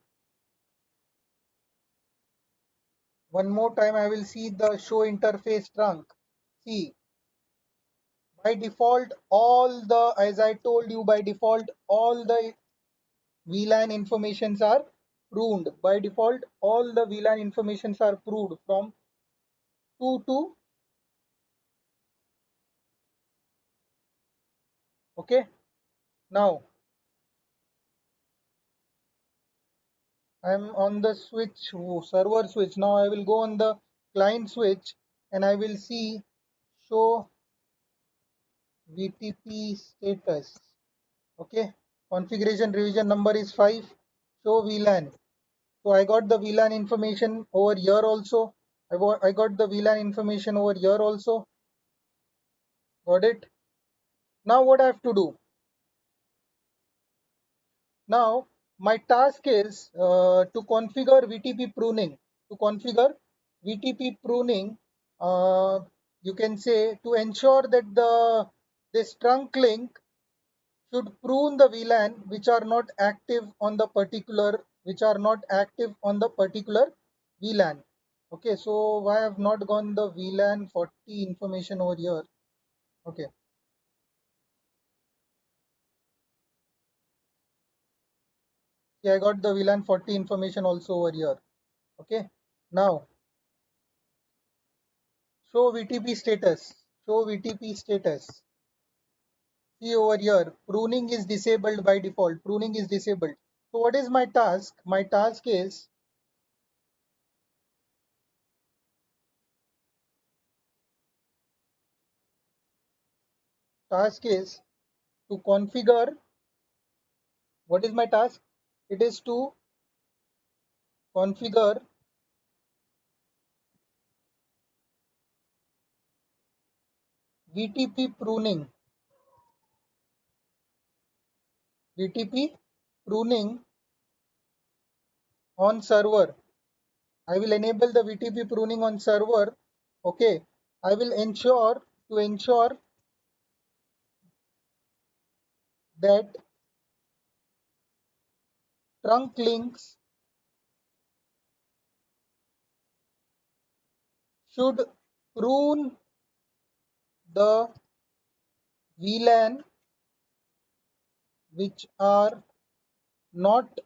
one more time, I will see the show interface trunk. See, by default, as I told you, by default, all the VLAN informations are pruned. By default, all the VLAN informations are pruned from 2 to, okay. Now, I'm on the switch, server switch. Now I will go on the client switch and I will see show VTP status. Okay, configuration revision number is 5. Show VLAN. So I got the VLAN information over here also. I got the VLAN information over here also. Got it. Now what I have to do? Now my task is to configure VTP pruning. To configure VTP pruning, uh, you can say, to ensure that this trunk link should prune the VLAN which are not active on the particular VLAN. Okay, so why I have not gone the VLAN 40 information over here? Okay, see, I got the VLAN 40 information also over here. Okay, now show VTP status. Show VTP status. See over here, pruning is disabled by default. Pruning is disabled. So what is my task? My task is to configure. What is my task? It is to configure VTP pruning. VTP pruning on server. I will enable the VTP pruning on server. Okay. I will ensure that trunk links should prune the VLAN which are not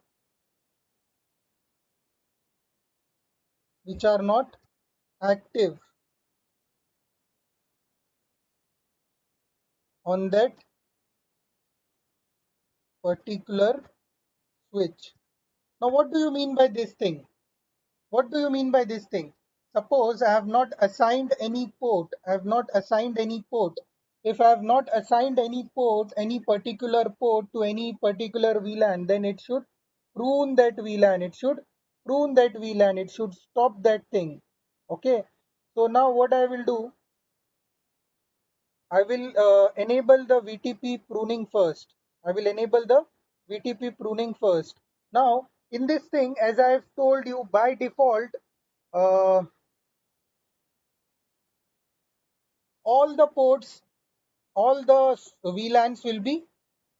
active on that particular switch. Now, what do you mean by this thing? What do you mean by this thing? Suppose I have not assigned any port. I have not assigned any port. If I have not assigned any port, any particular port to any particular VLAN, then it should prune that VLAN. It should prune that VLAN. It should stop that thing. Okay. So now what I will do, I will enable the VTP pruning first. I will enable the VTP pruning first. Now, in this thing, as I have told you, by default, uh, all the ports, all the VLANs will be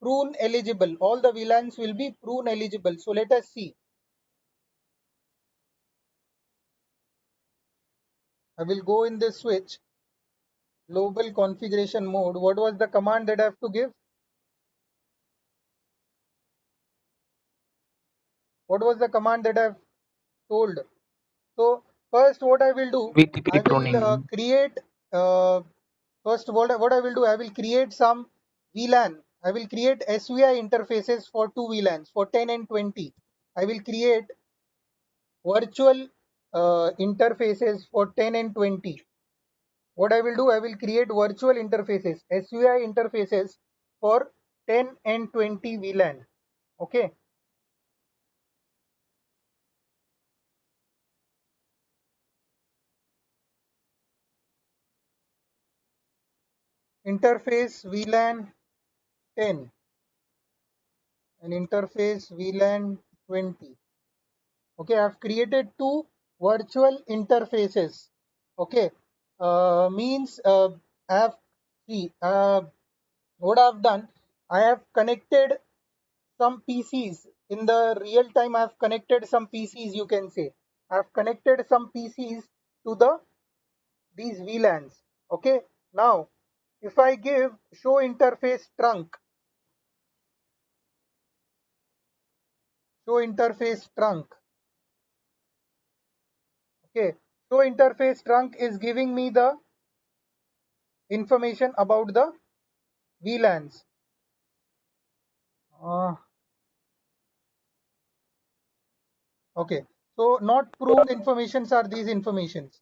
prune eligible. All the VLANs will be prune eligible. So let us see. I will go in this switch, global configuration mode. What was the command that I have to give? What was the command that I have told? So first what I will do, I VTP will pruning. create, first what I will do, I will create some VLAN. I will create SVI interfaces for two VLANs for 10 and 20. I will create virtual interfaces for 10 and 20. What I will do, I will create virtual interfaces, SVI interfaces for 10 and 20 VLAN. Okay. Interface VLAN 10 and interface VLAN 20. Okay, I've created two virtual interfaces. Okay, means I have see what I've done. I have connected some PCs in the real time. I've connected some PCs. You can say I've connected some PCs to these VLANs. Okay, now if I give show interface trunk, okay, show interface trunk is giving me the information about the VLANs. Okay, so not pruned informations are these informations.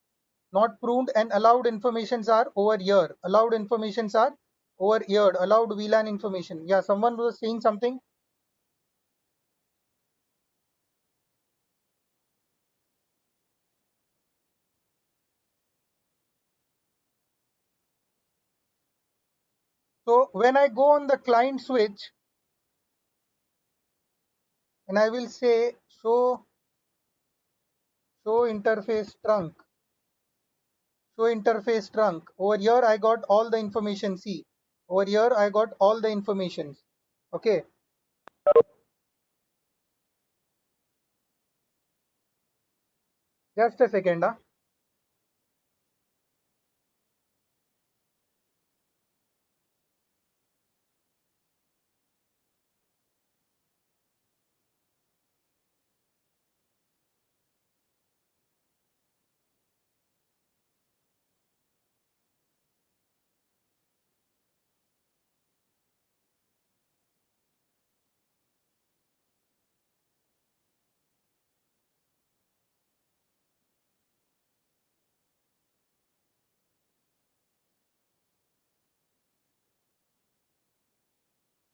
Not pruned and allowed informations are over here. Allowed informations are over here. Allowed VLAN information. Yeah, someone was saying something. So when I go on the client switch and I will say show interface trunk. Show interface trunk. Over here I got all the information. See, over here I got all the information. Okay. Just a second.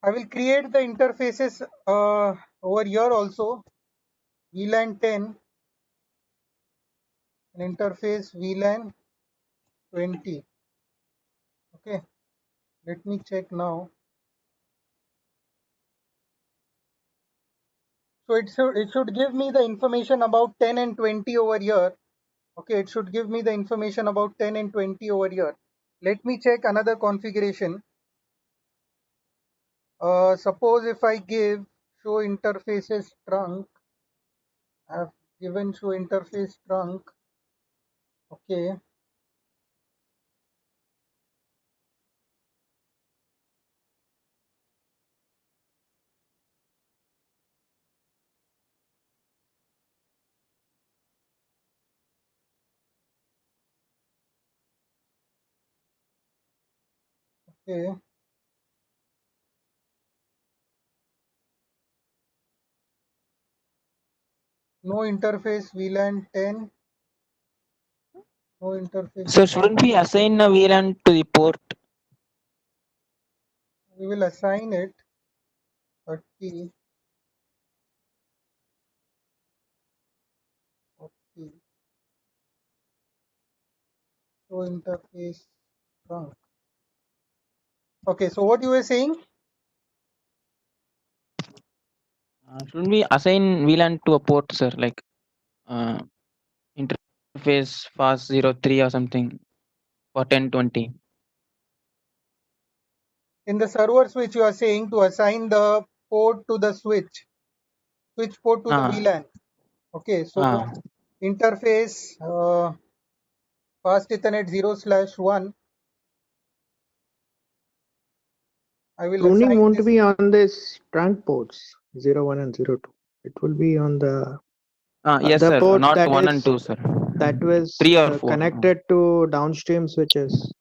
I will create the interfaces over here also. VLAN 10 and interface VLAN 20. Okay, let me check now. So it should give me the information about 10 and 20 over here. Okay, it should give me the information about 10 and 20 over here. Let me check another configuration. Suppose if I give show interfaces trunk, I have given show interface trunk. Okay, Okay. No interface VLAN 10. No interface Sir, VLAN. shouldn't we assign a VLAN to the port? We will assign it 30, 40. So interface trunk. Okay, so what you were saying? Shouldn't we assign VLAN to a port, sir? Like interface fast 03 or something for 1020. In the server switch, you are saying to assign the port to the switch port to the VLAN. Okay, so interface fast Ethernet 0/1. I will Pruning assign won't this. be on this trunk ports 01 and 02. It will be on the Yes, the sir. port Not that 1 and is 2, sir. that was 3 or 4. connected to downstream switches.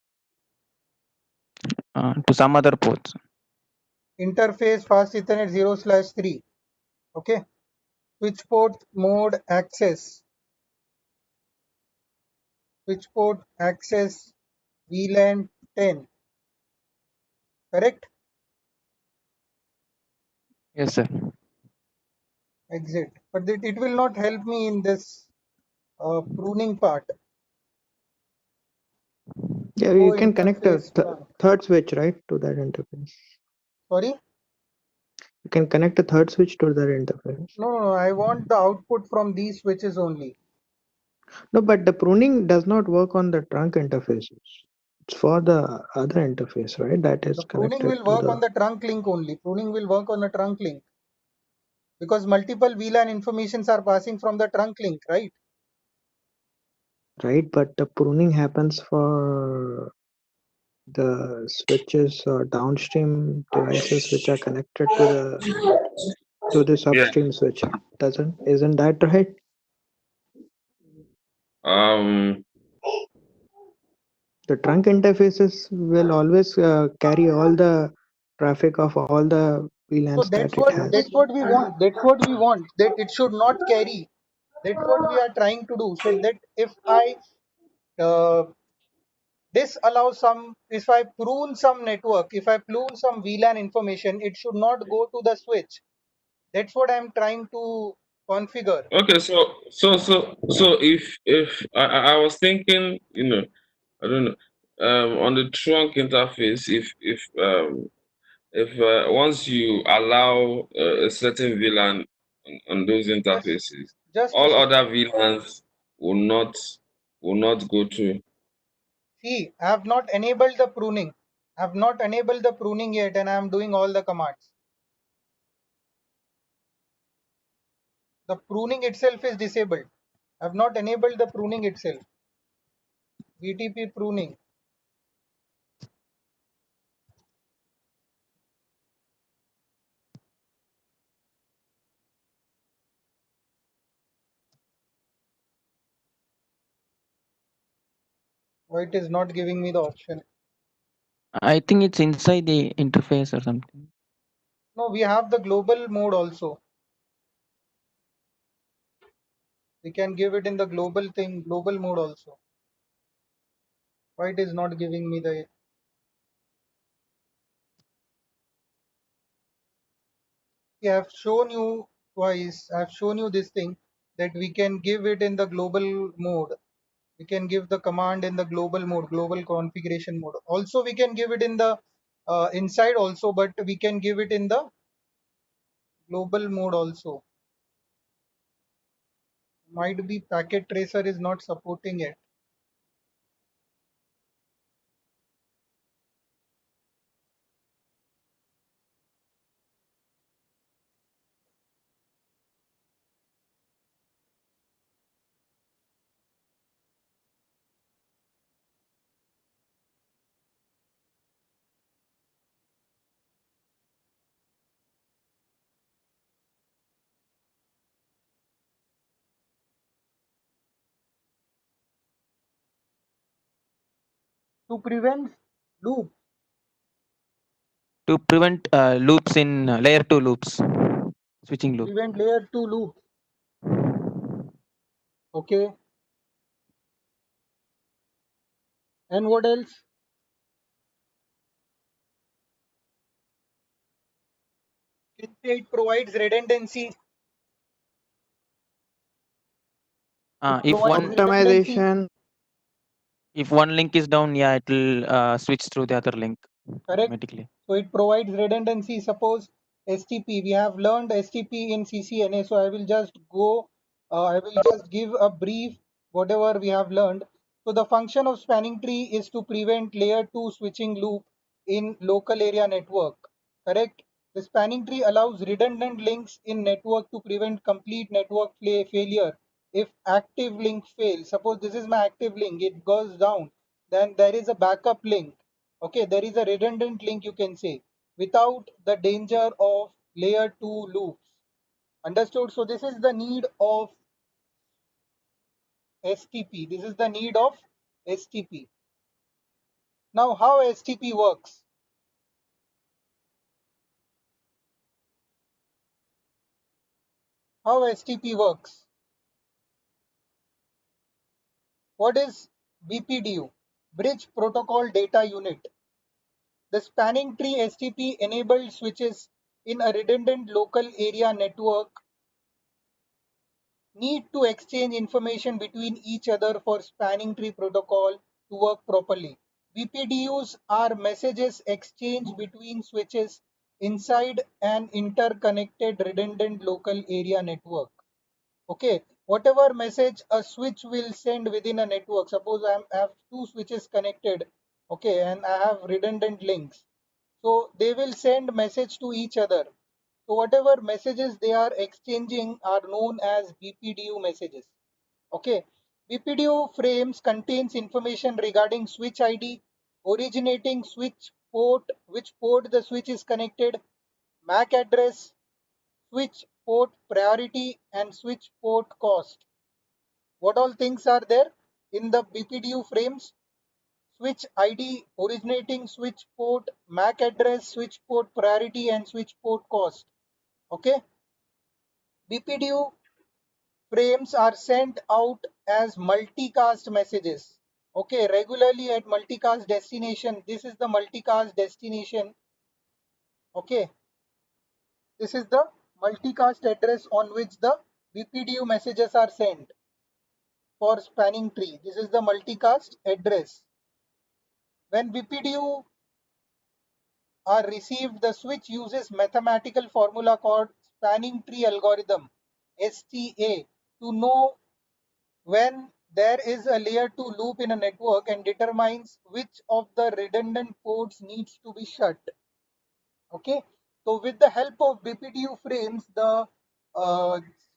To some other ports. Interface fast Ethernet 0/3. Okay, switch port mode access. Switch port access VLAN 10. Correct? Yes, sir. Exit. But it will not help me in this pruning part. Yeah, Oh, you can connect a interface trunk. third switch, right, to that interface. Sorry? You can connect a third switch to that interface. No, I want the output from these switches only. No, but the pruning does not work on the trunk interfaces. It's for the other interface, right? That is The pruning connected will to work the. on the trunk link only. Pruning will work on the trunk link because multiple VLAN informations are passing from the trunk link, right? Right, but the pruning happens for the switches or downstream devices which are connected to this Yeah. upstream switch. Isn't that right? Um. The trunk interfaces will always carry all the traffic of all the So VLANs that's that it what has. that's what we want. That's what we want. That it should not carry. That's what we are trying to do. So that if I uh, this allows some, if I prune some network, if I prune some VLAN information, it should not go to the switch. That's what I'm trying to configure. Okay. So if I was thinking, I don't know, on the trunk interface, if once you allow a certain VLAN on those Just interfaces, just a all second. other VLANs will not go through. See, I have not enabled the pruning. I have not enabled the pruning yet, and I am doing all the commands. The pruning itself is disabled. I have not enabled the pruning itself. VTP pruning. Why it is not giving me the option? I think it's inside the interface or something. No, we have the global mode also. We can give it in the global thing, global mode also. Why it is not giving me the? Yeah, I've shown you twice. I've shown you this thing that we can give it in the global mode. We can give the command in the global mode, global configuration mode. Also, we can give it in the inside also, but we can give it in the global mode also. Might be packet tracer is not supporting it. To prevent loop, To prevent loops in layer 2 loops, switching loop. Prevent layer 2 loop. Okay. And what else? Can say it provides redundancy. It If provides one redundancy. Optimization. link is down, yeah, it will switch through the other link Correct. automatically. So it provides redundancy. Suppose STP, we have learned STP in CCNA. So I will just give a brief whatever we have learned. So the function of spanning tree is to prevent layer 2 switching loop in local area network. Correct. The spanning tree allows redundant links in network to prevent complete network failure. If active link fails, suppose this is my active link, it goes down, then there is a backup link. Okay, there is a redundant link, you can say, without the danger of layer 2 loops. Understood? So this is the need of STP. This is the need of STP. Now how STP works? How STP works? What is BPDU? Bridge Protocol Data Unit. The spanning tree STP enabled switches in a redundant local area network need to exchange information between each other for spanning tree protocol to work properly. BPDUs are messages exchanged between switches inside an interconnected redundant local area network. Okay, whatever message a switch will send within a network, suppose I have two switches connected, okay, and I have redundant links. So they will send message to each other. So whatever messages they are exchanging are known as BPDU messages. Okay. BPDU frames contains information regarding switch ID, originating switch port, which port the switch is connected, MAC address, switch port priority, and switch port cost. What all things are there in the BPDU frames? Switch ID, originating switch port, MAC address, switch port priority, and switch port cost. Okay. BPDU frames are sent out as multicast messages. Okay, regularly at multicast destination. This is the multicast destination. Okay, this is the multicast address on which the BPDU messages are sent for spanning tree. This is the multicast address. When BPDU are received, the switch uses mathematical formula called spanning tree algorithm STA to know when there is a layer 2 loop in a network and determines which of the redundant ports needs to be shut. Okay, so with the help of BPDU frames,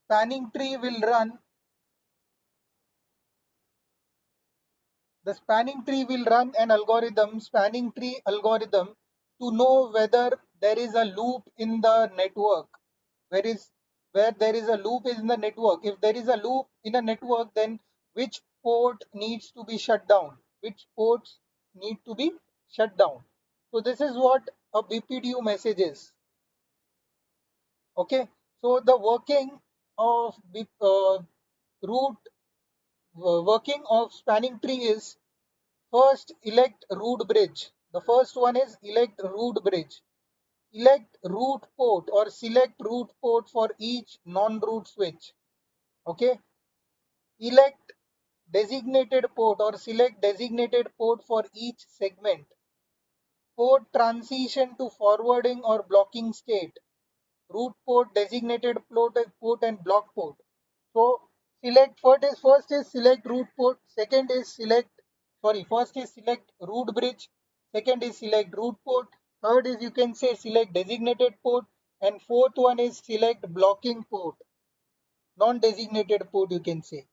spanning tree will run the spanning tree will run an algorithm, spanning tree algorithm, to know whether there is a loop in the network. Where is where there is a loop is in the network. If there is a loop in a network, then which port needs to be shut down? Which ports need to be shut down? So this is what a BPDU message is. Okay. So the of root working of spanning tree is: first, elect root bridge. The first one is elect root bridge. Elect root port or select root port for each non-root switch. Okay. Elect designated port or select designated port for each segment. Port transition to forwarding or blocking state. Root port, designated port and block port. So select first is select root port, second is first is select root bridge, second is select root port, third is you can say select designated port, and fourth one is select blocking port, non-designated port you can say.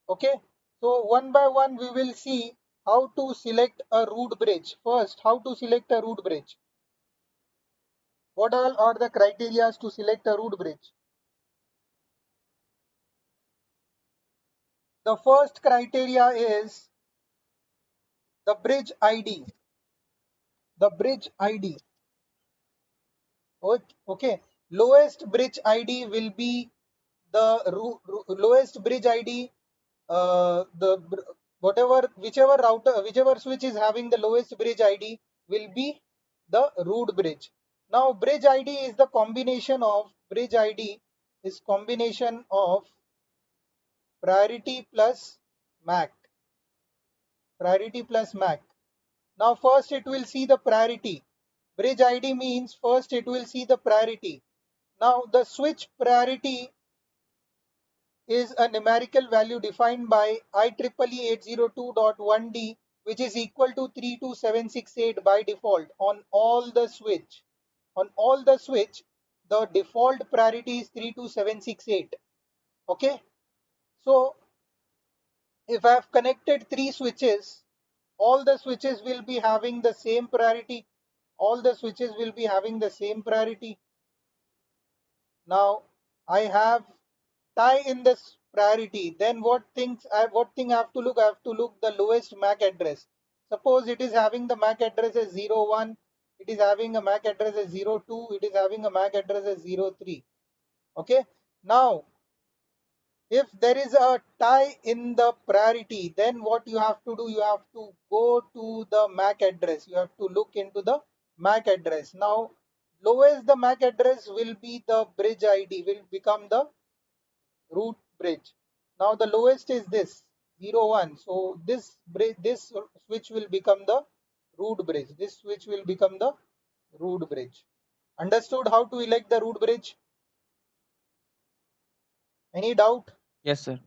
Okay, so one by one we will see how to select a root bridge. First, how to select a root bridge. What all are the criteria to select a root bridge? The first criteria is the bridge ID. The bridge ID. Okay, lowest bridge ID will be the lowest bridge ID. Whichever router, whichever switch is having the lowest bridge ID will be the root bridge. Now bridge ID is the combination of priority plus MAC. Priority plus MAC. Now first it will see the priority. Bridge ID means first it will see the priority. Now the switch priority is a numerical value defined by IEEE 802.1d, which is equal to 32768 by default on all the switch. On all the switch, the default priority is 32768. Okay, so if I have connected three switches, all the switches will be having the same priority. All the switches will be having the same priority. Now I have tie in this priority. Then what thing I have to look? I have to look the lowest MAC address. Suppose it is having the MAC address as 01, it is having a MAC address as 02, it is having a MAC address as 03. Okay. Now if there is a tie in the priority, then what you have to do, you have to go to the MAC address. You have to look into the MAC address. Now lowest the MAC address will be the bridge ID, will become the root bridge. Now the lowest is this 01. So this switch will become the root bridge. This switch will become the root bridge. Understood how to elect the root bridge? Any doubt? Yes, sir.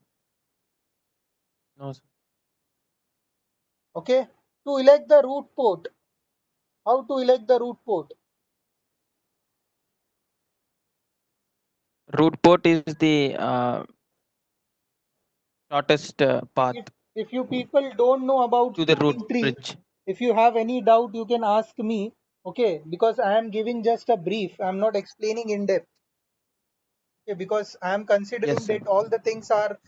No, sir. Okay. To elect the root port, how to elect the root port? Root port is the shortest path If you people don't know about to the root spanning tree, bridge. if you have any doubt, you can ask me. Okay, because I am giving just a brief. I am not explaining in depth. Okay, because I am Yes, considering sir. that all the things are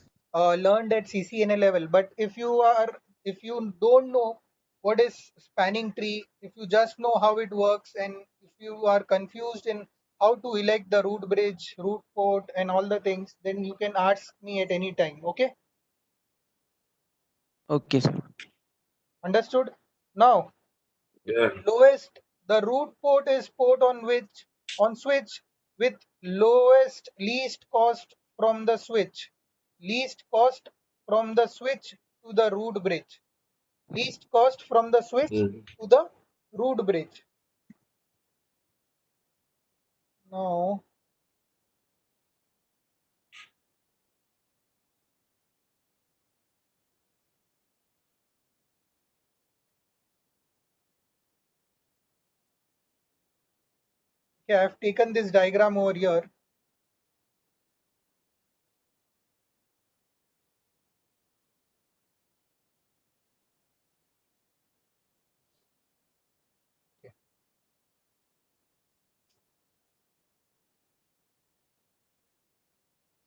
learned at CCNA level. But if you don't know what is spanning tree, if you just know how it works, and if you are confused in how to elect the root bridge, root port, and all the things, then you can ask me at any time. Okay, Okay, sir. understood? Now, Yeah. lowest, the root port is port on switch with lowest least cost from the switch. Least cost from the switch to the root bridge. Least cost from the switch Mm. to the root bridge. Now, okay, I have taken this diagram over here. Okay.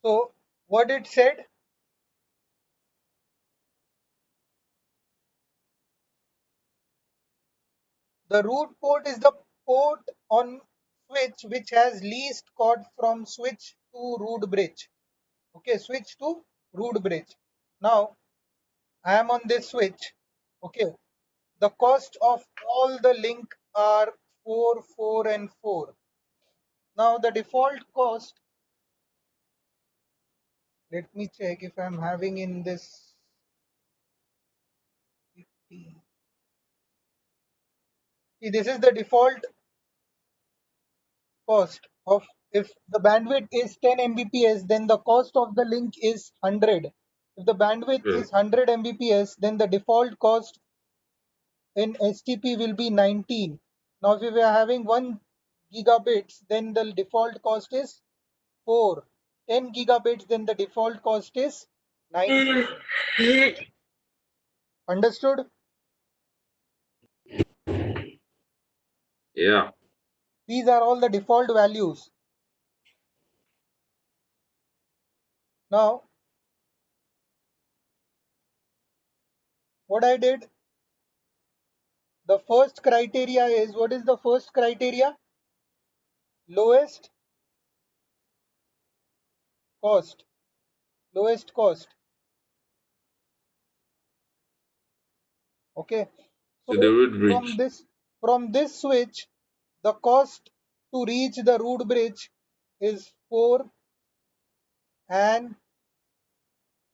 So, what it said, the root port is the port on switch which has least cost from switch to root bridge. Okay, switch to root bridge. Now I am on this switch. Okay, the cost of all the link are 4, 4, and 4. Now the default cost, let me check if I'm having in this 50. See, this is the default cost of, if the bandwidth is 10 Mbps, then the cost of the link is 100. If the bandwidth Yeah. is 100 Mbps, then the default cost in STP will be 19. Now if we are having 1 gigabits, then the default cost is 4. 10 gigabits, then the default cost is 19. Understood? Yeah. These are all the default values. Now what I did, the first criteria is, what is the first criteria? lowest cost. Okay, To the so root from bridge. this switch, the cost to reach the root bridge is 4, and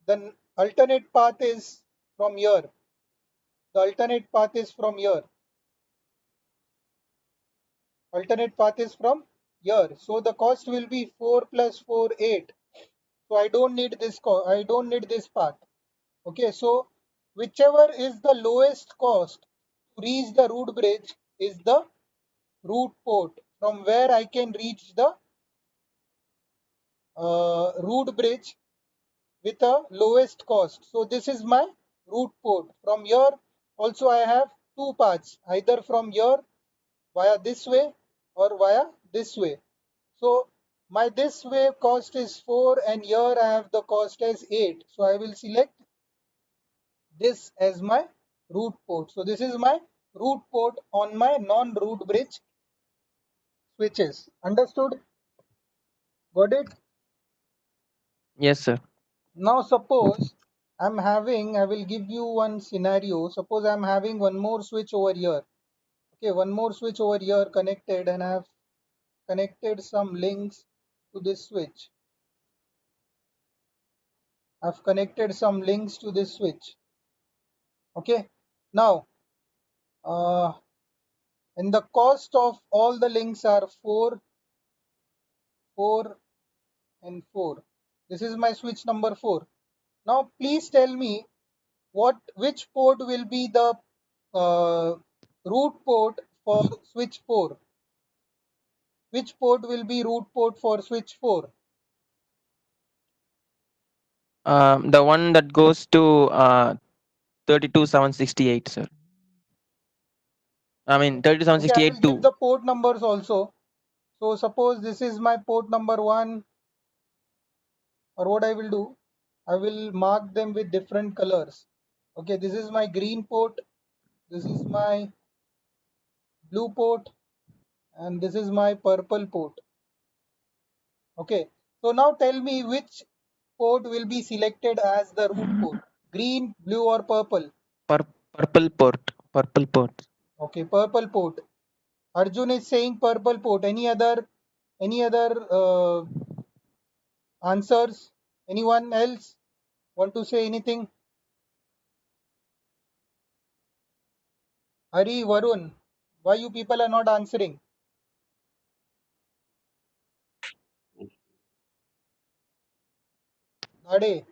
the alternate path is from here. The alternate path is from here. So the cost will be 4 plus 4, 8. So I don't need this path. Okay, so whichever is the lowest cost to reach the root bridge is the root port from where I can reach the root bridge with a lowest cost. So this is my root port. From here also I have two paths, either from here via this way or via this way. So my this way cost is 4 and here I have the cost as 8. So I will select this as my root port. So this is my root port on my non-root bridge switches. Understood? Got it? Yes, sir. Now suppose I will give you one scenario. Suppose I'm having one more switch over here. Okay, one more switch over here connected, and I have connected some links to this switch. I've connected some links to this switch. Okay, now and the cost of all the links are 4, 4 and 4. This is my switch number 4. Now please tell me which port will be the root port for switch 4. Which port will be root port for switch 4? The one that goes to 32768, sir. I mean Okay, I 32768 will give 2. the port numbers also. So suppose this is my port number 1, or what I will do, I will mark them with different colors. Okay, this is my green port, this is my blue port, and this is my purple port. Okay, so now tell me which port will be selected as the root port, green, blue or purple? Purple port. Purple port. Okay, purple port. Arjun is saying purple port. Any other answers? Anyone else want to say anything? Hari, Varun, why you people are not answering? Nade.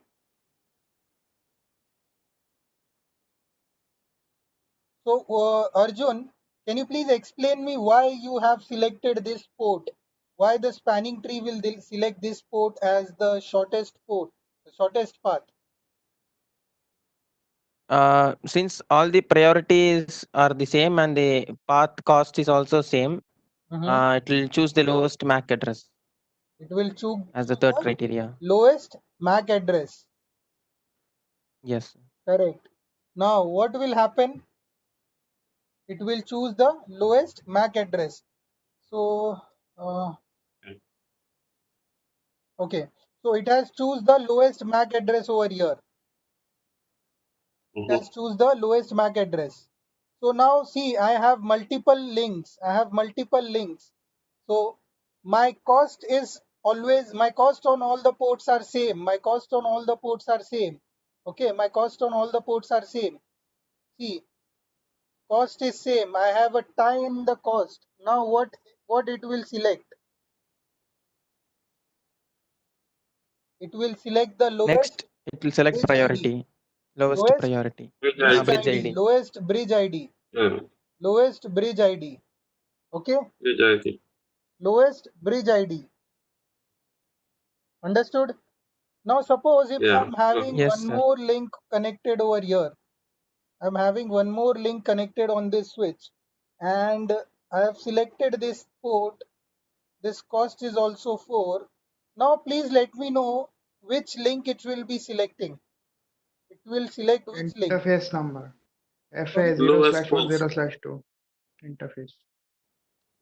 So Arjun, can you please explain me why you have selected this port? Why the spanning tree will select this port as the shortest port, the shortest path? Since all the priorities are the same and the path cost is also same, Mhm. it will choose the lowest MAC address It will choose as the third the criteria. lowest MAC address. Yes. Correct. Now what will happen? It will choose the lowest MAC address. So okay, so it has choose the lowest MAC address over here. It has choose the lowest MAC address. So now see, I have multiple links. So my cost is always, my cost on all the ports are same. Okay, my cost on all the ports are same. See, cost is same. I have a tie in the cost. Now what it will select? It will select the Next, lowest it will select bridge ID. priority. Lowest Lowest priority. Bridge bridge Bridge ID. ID. Lowest bridge ID. Yeah, Lowest bridge ID. Okay, bridge ID. lowest bridge ID. Understood? Now suppose if Yeah. I'm having Yes, one sir. more link connected over here. I'm having one more link connected on this switch, and I have selected this port. This cost is also 4. Now please let me know which link it will be selecting. It will select which link? Interface number. What FA is 0 Lowest slash 1 port. 0 slash 2. Interface.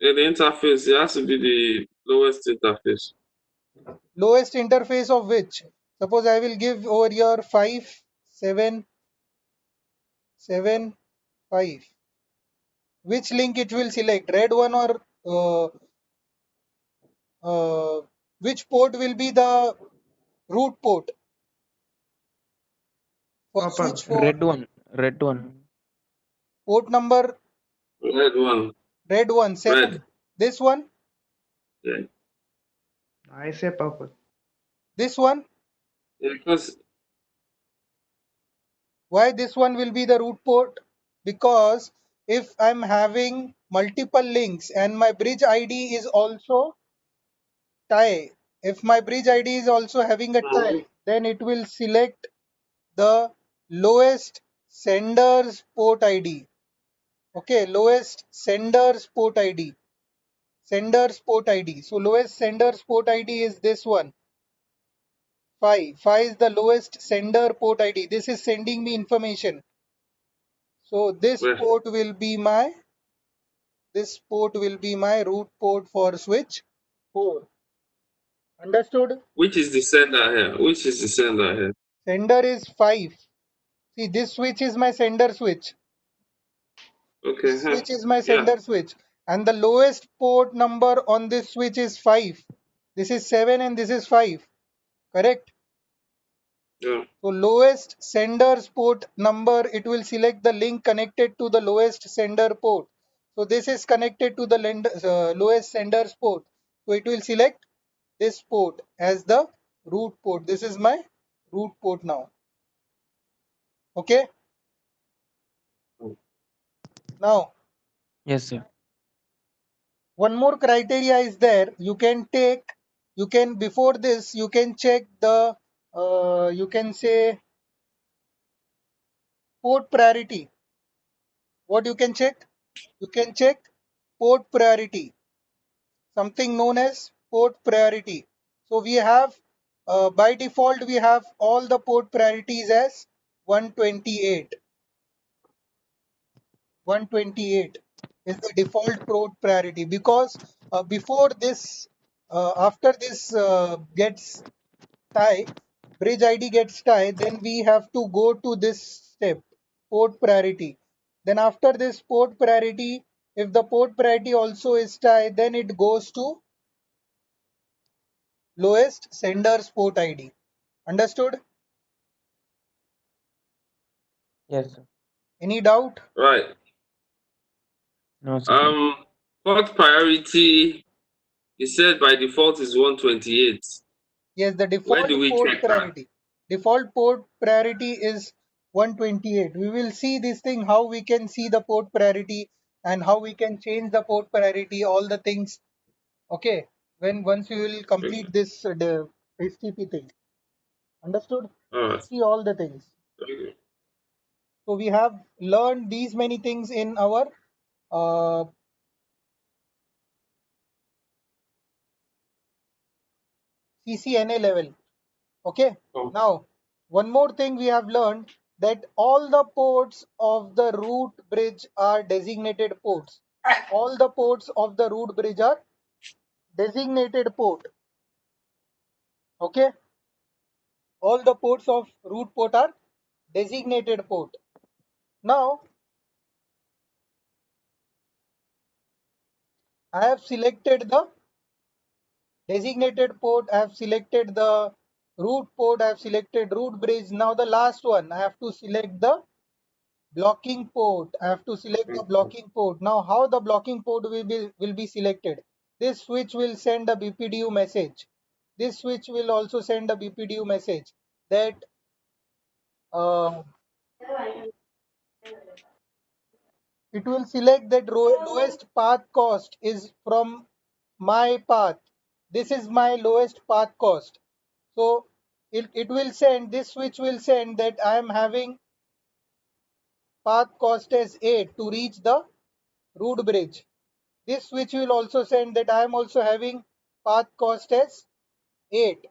Yeah, the interface, it has to be Lowest interface. Lowest interface of which? Suppose I will give over here 5, 7, 7, 5. Which link it will select? Red one or which port will be the root port for Purple. switch 4? Red one. Red one. Port number Red one. red one, 7. Red. This one, Yeah. I say purple. this one. Yeah, because Why this one will be the root port? Because if I'm having multiple links and my bridge ID is also tie, if my bridge ID is also having a tie, then it will select the lowest sender's port ID. Okay, lowest sender's port ID. Sender's port ID. So lowest sender's port ID is this one. 5. 5 is the lowest sender port ID. This is sending me information. So this where? port will be my root port for switch 4. Understood? Which is the sender here? Which is the sender here? Sender is 5. See, this switch is my sender switch. Okay. This switch is my Yeah. sender switch. And the lowest port number on this switch is 5. This is 7 and this is 5. Correct? Yeah. So lowest sender's port number, it will select the link connected to the lowest sender port. So this is connected to the lowest sender's port. So it will select this port as the root port. This is my root port now. Okay. Now, Yes, sir. one more criteria is there. You can before this, you can check the, you can say port priority. What you can check? You can check port priority, something known as port priority. So we have, by default, we have all the port priorities as 128. 128 is the default port priority because before this, after this gets tie, bridge ID gets tie, then we have to go to this step, port priority. Then after this port priority, if the port priority also is tie, then it goes to lowest sender's port ID. Understood? Yes, sir. Any doubt? Right. No, sir. Port priority, you said by default is 128. Yes, the Where default do we port check that? priority. Default port priority is 128. We will see this thing, how we can see the port priority and how we can change the port priority, all the things. Okay, when once we will Okay. complete this the HTTP thing. Understood? All We'll right. see all the things. Okay. So we have learned these many things in our uh, CCNA level. Okay. Oh. Now, one more thing we have learned, that all the ports of the root bridge are designated ports. All the ports of the root bridge are designated port. Okay. All the ports of root port are designated port. Now, I have selected the designated port, I have selected the root port, I have selected root bridge. Now the last one, I have to select the blocking port. I have to select the blocking port. Now how the blocking port will be selected? This switch will send a BPDU message. This switch will also send a BPDU message that uh, it will select that lowest path cost is from my path. This is my lowest path cost. So it will send, this switch will send that I am having path cost as 8 to reach the root bridge. This switch will also send that I am also having path cost as 8.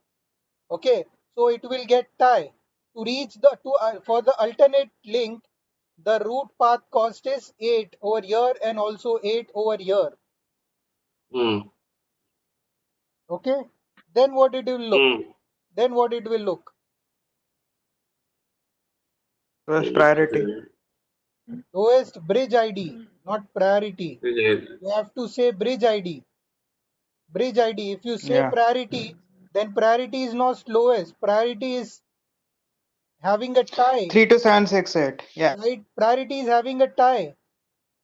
Okay, so it will get tie to reach the for the alternate link. The root path cost is 8 over here and also 8 over here. Hmm. Okay, then what it will look? Then what it will look? First priority. Lowest bridge ID, not priority. You have to say bridge ID. Bridge ID. If you say Yeah. priority, then priority is not lowest. Priority is having a tie, 32768. Yeah. right? Priority is having a tie.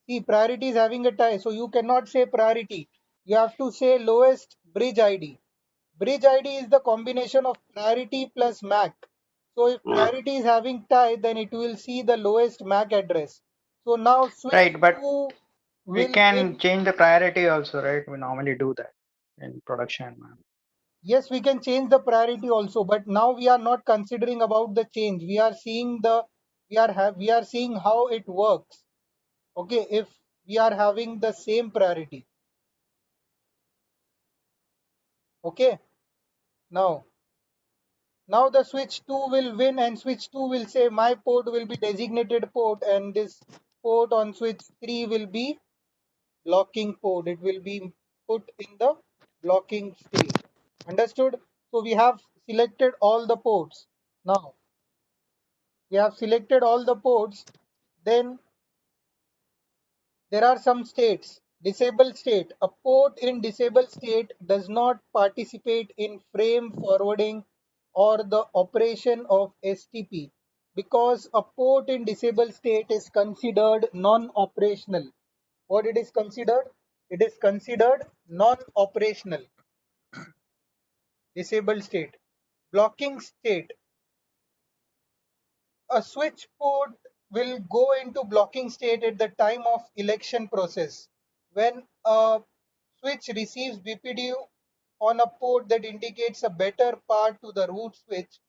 See, priority is having a tie. So you cannot say priority. You have to say lowest bridge ID. Bridge ID is the combination of priority plus MAC. So if priority is having tie, then it will see the lowest MAC address. So now switch Right, but 2 we will can in. change the priority also, right? We normally do that in production, man. Yes, we can change the priority also, but now we are not considering about the change. We are seeing we are seeing how it works. Okay, if we are having the same priority. Okay, now now the switch 2 will win and switch 2 will say my port will be designated port and this port on switch 3 will be blocking port. It will be put in the blocking state. Understood? So we have selected all the ports. Now we have selected all the ports. Then there are some states. Disable state. A port in disable state does not participate in frame forwarding or the operation of STP because a port in disable state is considered non-operational. What it is considered? It is considered non-operational. Disable state. Blocking state. A switch port will go into blocking state at the time of election process. When a switch receives BPDU on a port that indicates a better path to the root switch,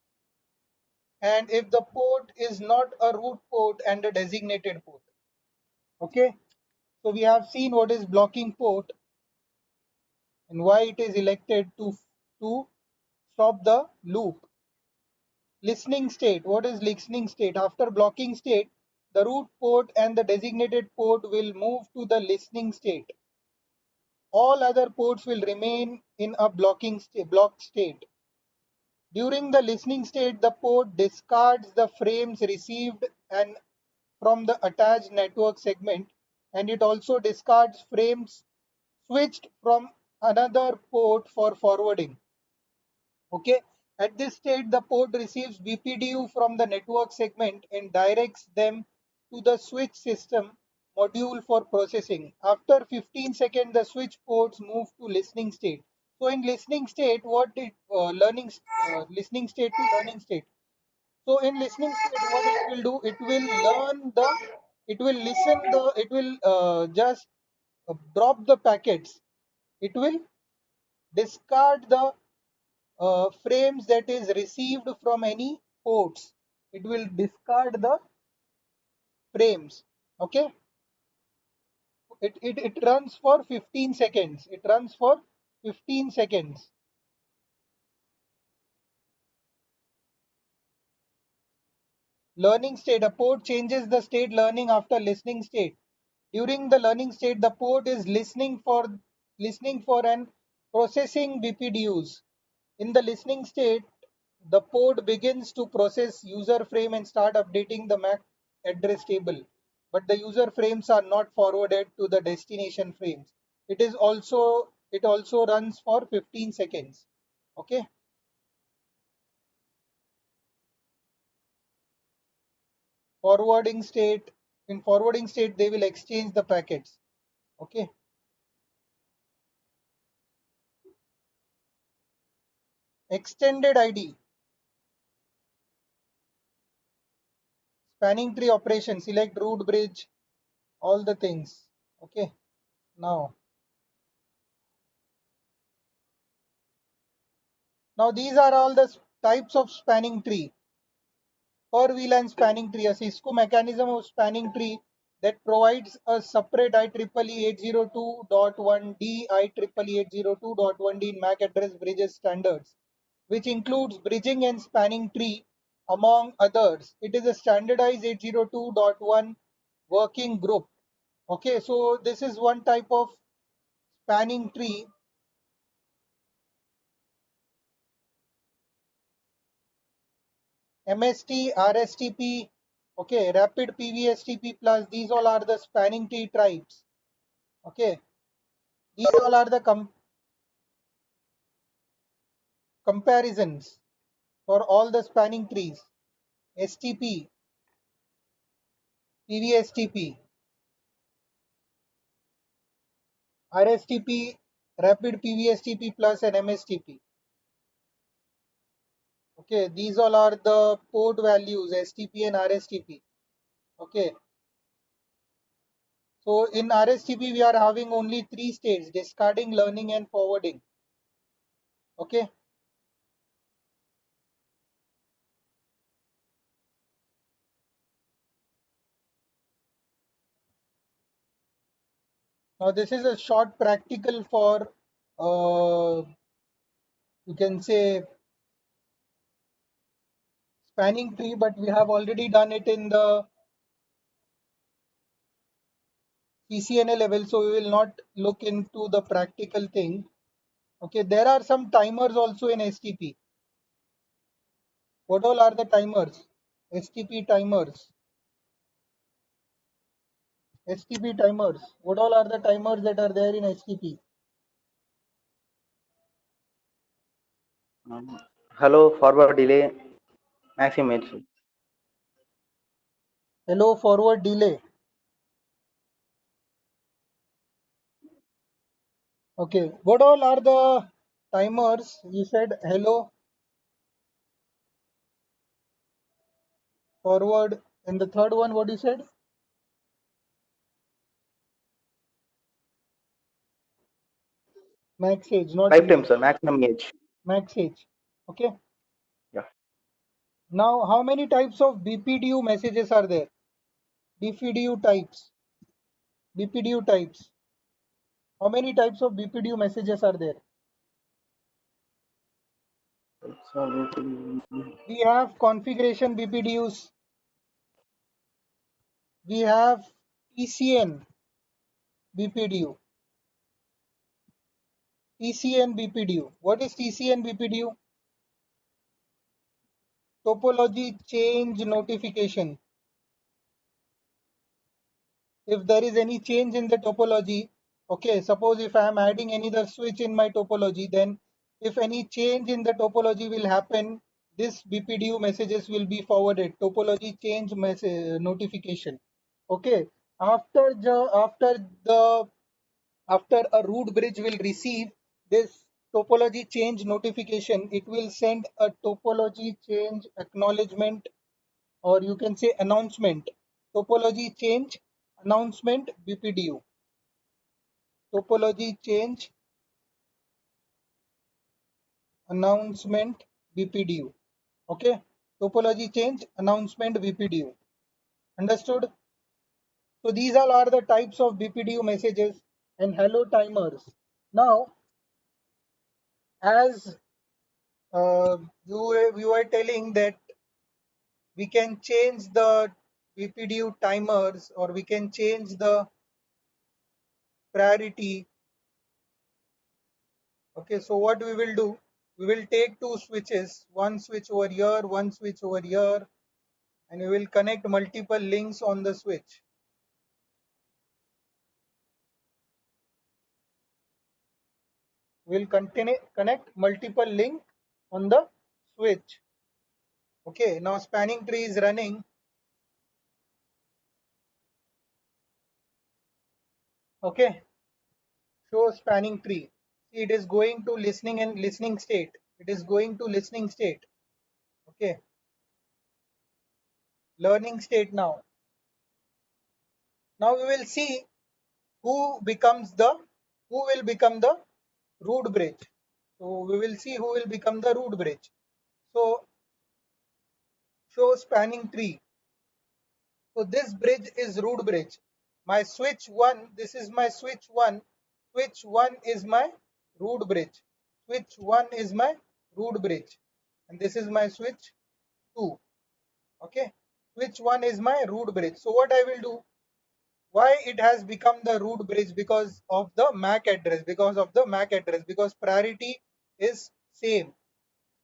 and if the port is not a root port and a designated port. Okay, so we have seen what is blocking port and why it is elected to stop the loop. Listening state. What is listening state? After blocking state, the root port and the designated port will move to the listening state. All other ports will remain in a blocked state. During the listening state, the port discards the frames received and from the attached network segment, and it also discards frames switched from another port for forwarding. Okay, at this state, the port receives BPDU from the network segment and directs them to the switch system module for processing. After 15 seconds, the switch ports move to listening state. So in listening state, what did listening state to learning state? So in listening state, what it will do? It will learn the, it will listen the, it will just drop the packets. It will discard the frames that is received from any ports. It will discard the frames. Okay, it runs for 15 seconds. It runs for 15 seconds. Learning state. A port changes the state learning after listening state. During the learning state, the port is listening for and processing BPDUs. In the listening state, the port begins to process user frame and start updating the MAC address table. But the user frames are not forwarded to the destination frames. It also runs for 15 seconds. Okay. Forwarding state. In forwarding state, they will exchange the packets. Okay. Extended ID. Spanning tree operation. Select root bridge. All the things. Okay. Now these are all the types of spanning tree. Per VLAN spanning tree, a Cisco mechanism of spanning tree that provides a separate IEEE 802.1d, IEEE 802.1d in MAC address bridges standards, which includes bridging and spanning tree among others. It is a standardized 802.1 working group. Okay, so this is one type of spanning tree MST, RSTP, okay, rapid PVSTP plus, these all are the spanning tree types. Okay, these all are the comparisons for all the spanning trees. STP, PVSTP, RSTP, rapid PVSTP plus and MSTP. Okay, these all are the port values, STP and RSTP. Okay, so in RSTP we are having only 3 states: discarding, learning and forwarding. Okay, now this is a short practical for you can say spanning tree, but we have already done it in the CCNA level, so we will not look into the practical thing. Okay, there are some timers also in STP. What all are the timers? STP timers. STP timers. What all are the timers that are there in STP? Hello, forward delay, maximum edge. Hello, forward delay. Okay, what all are the timers? You said hello, forward, and the third one, what you said? Max age, not Lifetime, minute. sir, maximum age. Max age. Okay. Yeah. Now, how many types of BPDU messages are there? BPDU types. BPDU types. How many types of BPDU messages are there? We have configuration BPDUs. We have TCN BPDU. TCN BPDU. What is TCN BPDU? Topology change notification. If there is any change in the topology, okay, suppose if I am adding any other switch in my topology, then if any change in the topology will happen, this BPDU messages will be forwarded. Topology change message notification. Okay, after a root bridge will receive this topology change notification, it will send a topology change acknowledgement, or you can say announcement. Topology change announcement BPDU. Topology change announcement BPDU. Okay, topology change announcement BPDU. Understood? So these all are the types of BPDU messages and hello timers. Now, as you were telling that we can change the BPDU timers, or we can change the priority. Okay, so what we will do, we will take two switches, one switch over here, one switch over here, and we will connect multiple links on the switch. We will connect multiple link on the switch. Okay, now spanning tree is running. Okay, show spanning tree. See, it is going to listening and listening state. It is going to listening state. Okay, learning state now. Now we will see who will become the root bridge. So we will see who will become the root bridge. So show spanning tree. So this bridge is root bridge. My switch 1, this is my switch 1. Switch 1 is my root bridge. Switch 1 is my root bridge. And this is my switch 2. Okay. Switch 1 is my root bridge. So what I will do, why it has become the root bridge? Because of the MAC address. Because priority is same.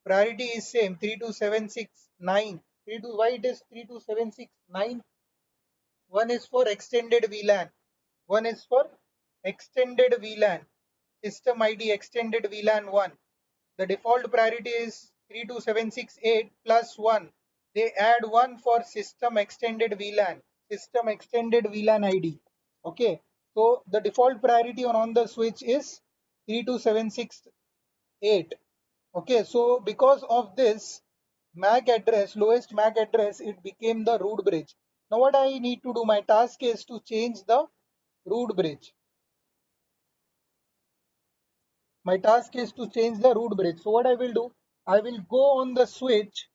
Priority is same, 32769. Why it is 32769? One is for extended VLAN. One is for extended VLAN. System ID extended VLAN 1. The default priority is 32768 plus 1. They add 1 for system extended VLAN. System extended VLAN ID. Okay. So the default priority on the switch is 32768. Okay. So because of this MAC address, lowest MAC address, it became the root bridge. Now what I need to do, my task is to change the root bridge. My task is to change the root bridge. So what I will do, I will go on the switch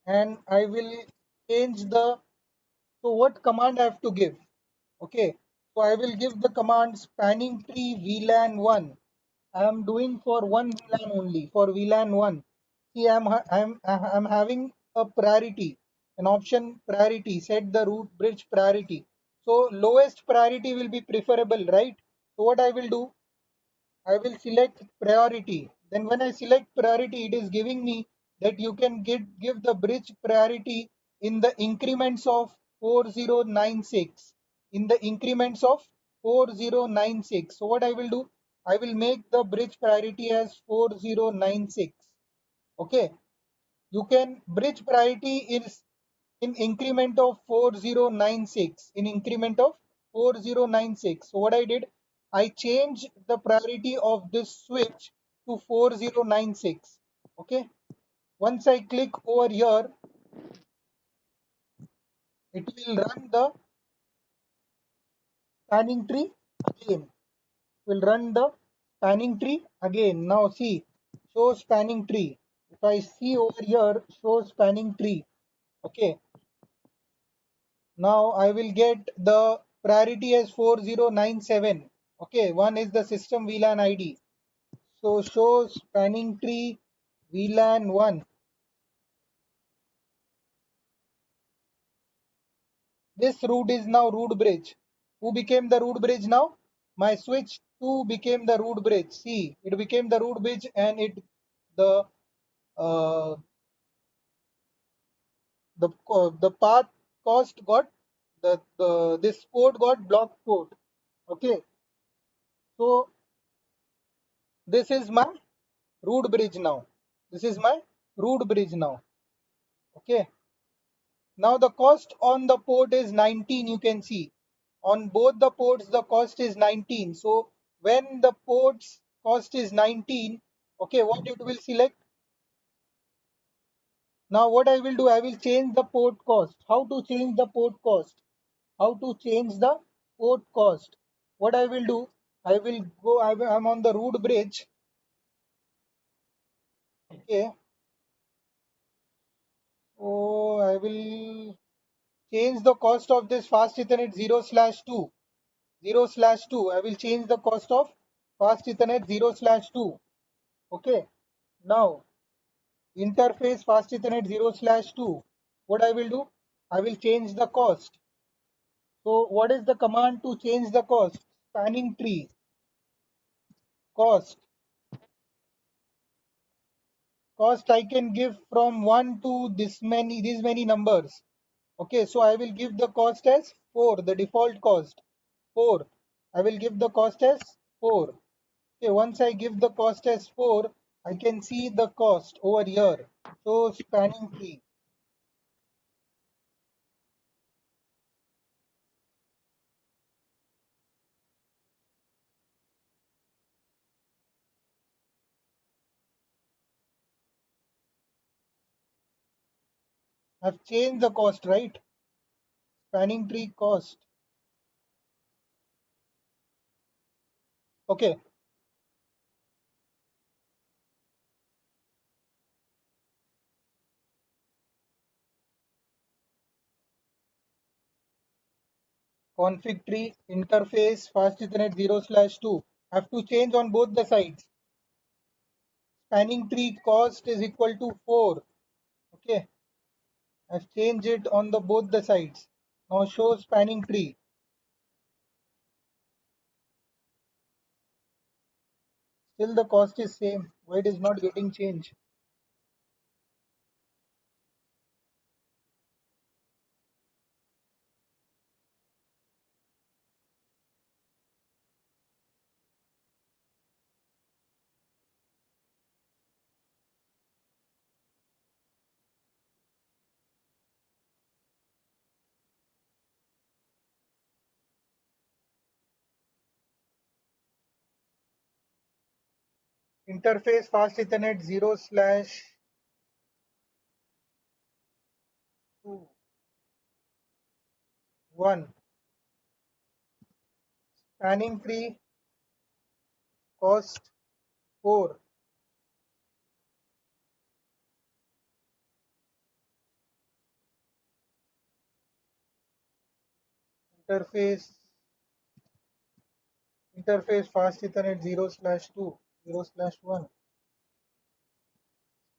and I will change the, so what command I have to give? Okay, so I will give the command spanning tree VLAN 1. I am doing for one VLAN only, for VLAN 1. See, I'm having a priority, an option priority, set the root bridge priority. So lowest priority will be preferable, right? So what I will do, I will select priority. Then when I select priority, it is giving me that you can give the bridge priority in the increments of 4096. In the increments of 4096. So what I will do, I will make the bridge priority as 4096. Okay. You can bridge priority is in increment of 4096, in increment of 4096. So what I did, I changed the priority of this switch to 4096. Okay, once I click over here, it will run the spanning tree again. Will run the spanning tree again. Now see, show spanning tree. If I see over here, show spanning tree. Okay, now I will get the priority as 4097. Okay, one is the system VLAN ID. So show spanning tree VLAN 1. This root is now root bridge. Who became the root bridge now? My switch 2 became the root bridge. See, it became the root bridge and the uh, the path cost got the this port got blocked port. Okay, so this is my root bridge now. This is my root bridge now. Okay. Now the cost on the port is 19. You can see on both the ports the cost is 19. So when the port's cost is 19, okay, what it will select? Now what I will do, I will change the port cost. How to change the port cost? How to change the port cost? What I will do, I will go. I'm on the root bridge. Okay. So I will change the cost of this fast Ethernet 0/2. 0/2. I will change the cost of fast Ethernet 0/2. Okay. Now interface fast Ethernet 0/2. What I will do? I will change the cost. So what is the command to change the cost? Spanning tree cost. Cost I can give from 1 to these many numbers. Okay, so I will give the cost as 4, the default cost 4. I will give the cost as 4. Okay, once I give the cost as 4, I can see the cost over here. So spanning tree. I've changed the cost, right? Spanning tree cost. Okay, config tree interface fast Ethernet 0/2. I have to change on both the sides. Spanning tree cost is equal to 4. Okay, I've changed it on the both the sides. Now show spanning tree. Still the cost is same. Why it is not getting changed? Interface fast Ethernet 0/2/1. Spanning tree cost 4. Interface fast Ethernet 0/2/1.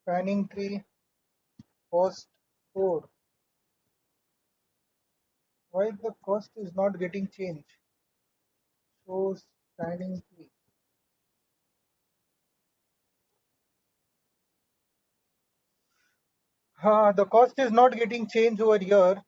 Spanning tree cost 4. Why the cost is not getting changed? Show spanning tree. The cost is not getting changed over here.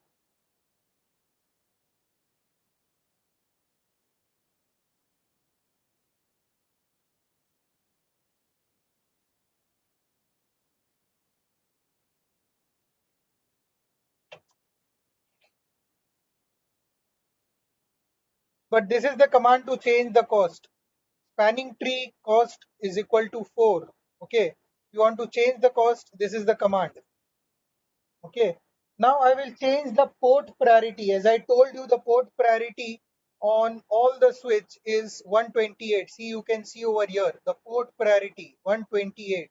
But this is the command to change the cost. Spanning tree cost is equal to 4. Okay. You want to change the cost, this is the command. Okay. Now I will change the port priority. As I told you, the port priority on all the switch is 128. See, you can see over here the port priority 128.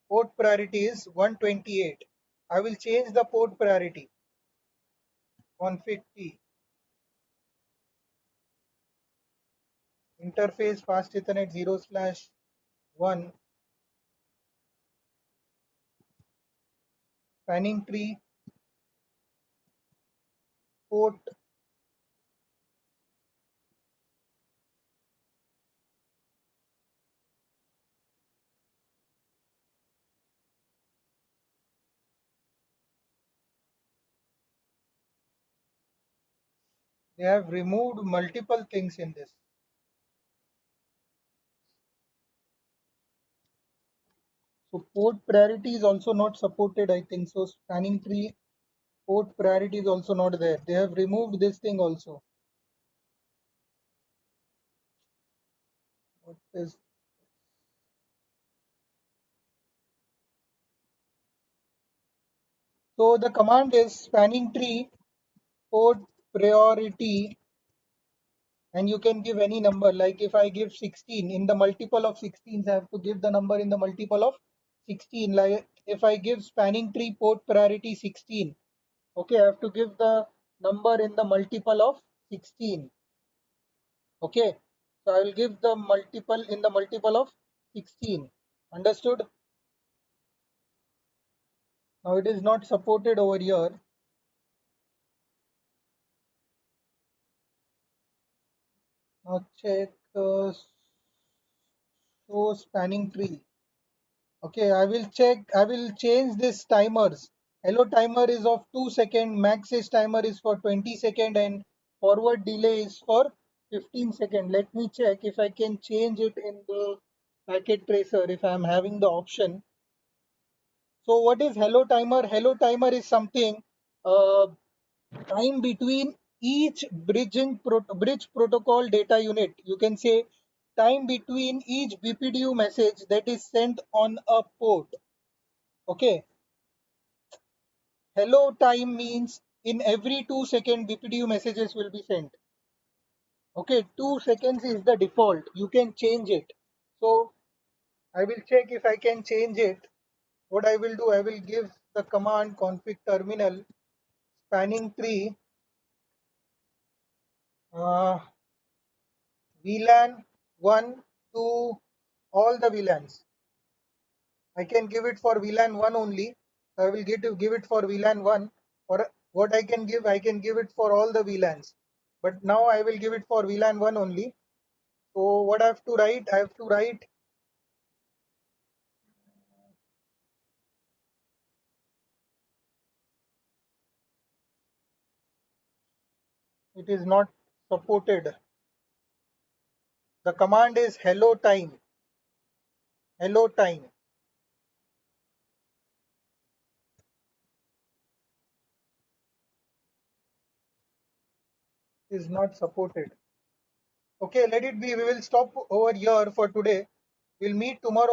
Port priority is 128. I will change the port priority. Config T. Interface fast Ethernet 0/1. Spanning tree port. They have removed multiple things in this. So port priority is also not supported, I think. So spanning tree port priority is also not there. They have removed this thing also. What is so the command is spanning tree port priority, and you can give any number. Like if I give 16 in the multiple of 16, I have to give the number in the multiple of 16. Like if I give spanning tree port priority 16, okay, I have to give the number in the multiple of 16. Okay, so I will give the multiple in the multiple of 16. Understood? Now it is not supported over here. Now check show spanning tree. Okay, I will check. I will change this timers. Hello timer is of 2 second. Max's timer is for 20 second, and forward delay is for 15 second. Let me check if I can change it in the packet tracer if I am having the option. So what is hello timer? Hello timer is something time between each bridge protocol data unit. You can say time between each BPDU message that is sent on a port. Okay. Hello time means in every 2 second BPDU messages will be sent. Okay, 2 seconds is the default. You can change it. So I will check if I can change it. What I will do, I will give the command config terminal spanning tree VLAN 1 to all the VLANs. I can give it for VLAN 1 only. So I will give it for VLAN 1, or what I can give it for all the VLANs. But now I will give it for VLAN 1 only. So what I have to write? I have to write it is not supported. The command is hello time. Hello time is not supported. Okay, let it be. We will stop over here for today. We'll meet tomorrow.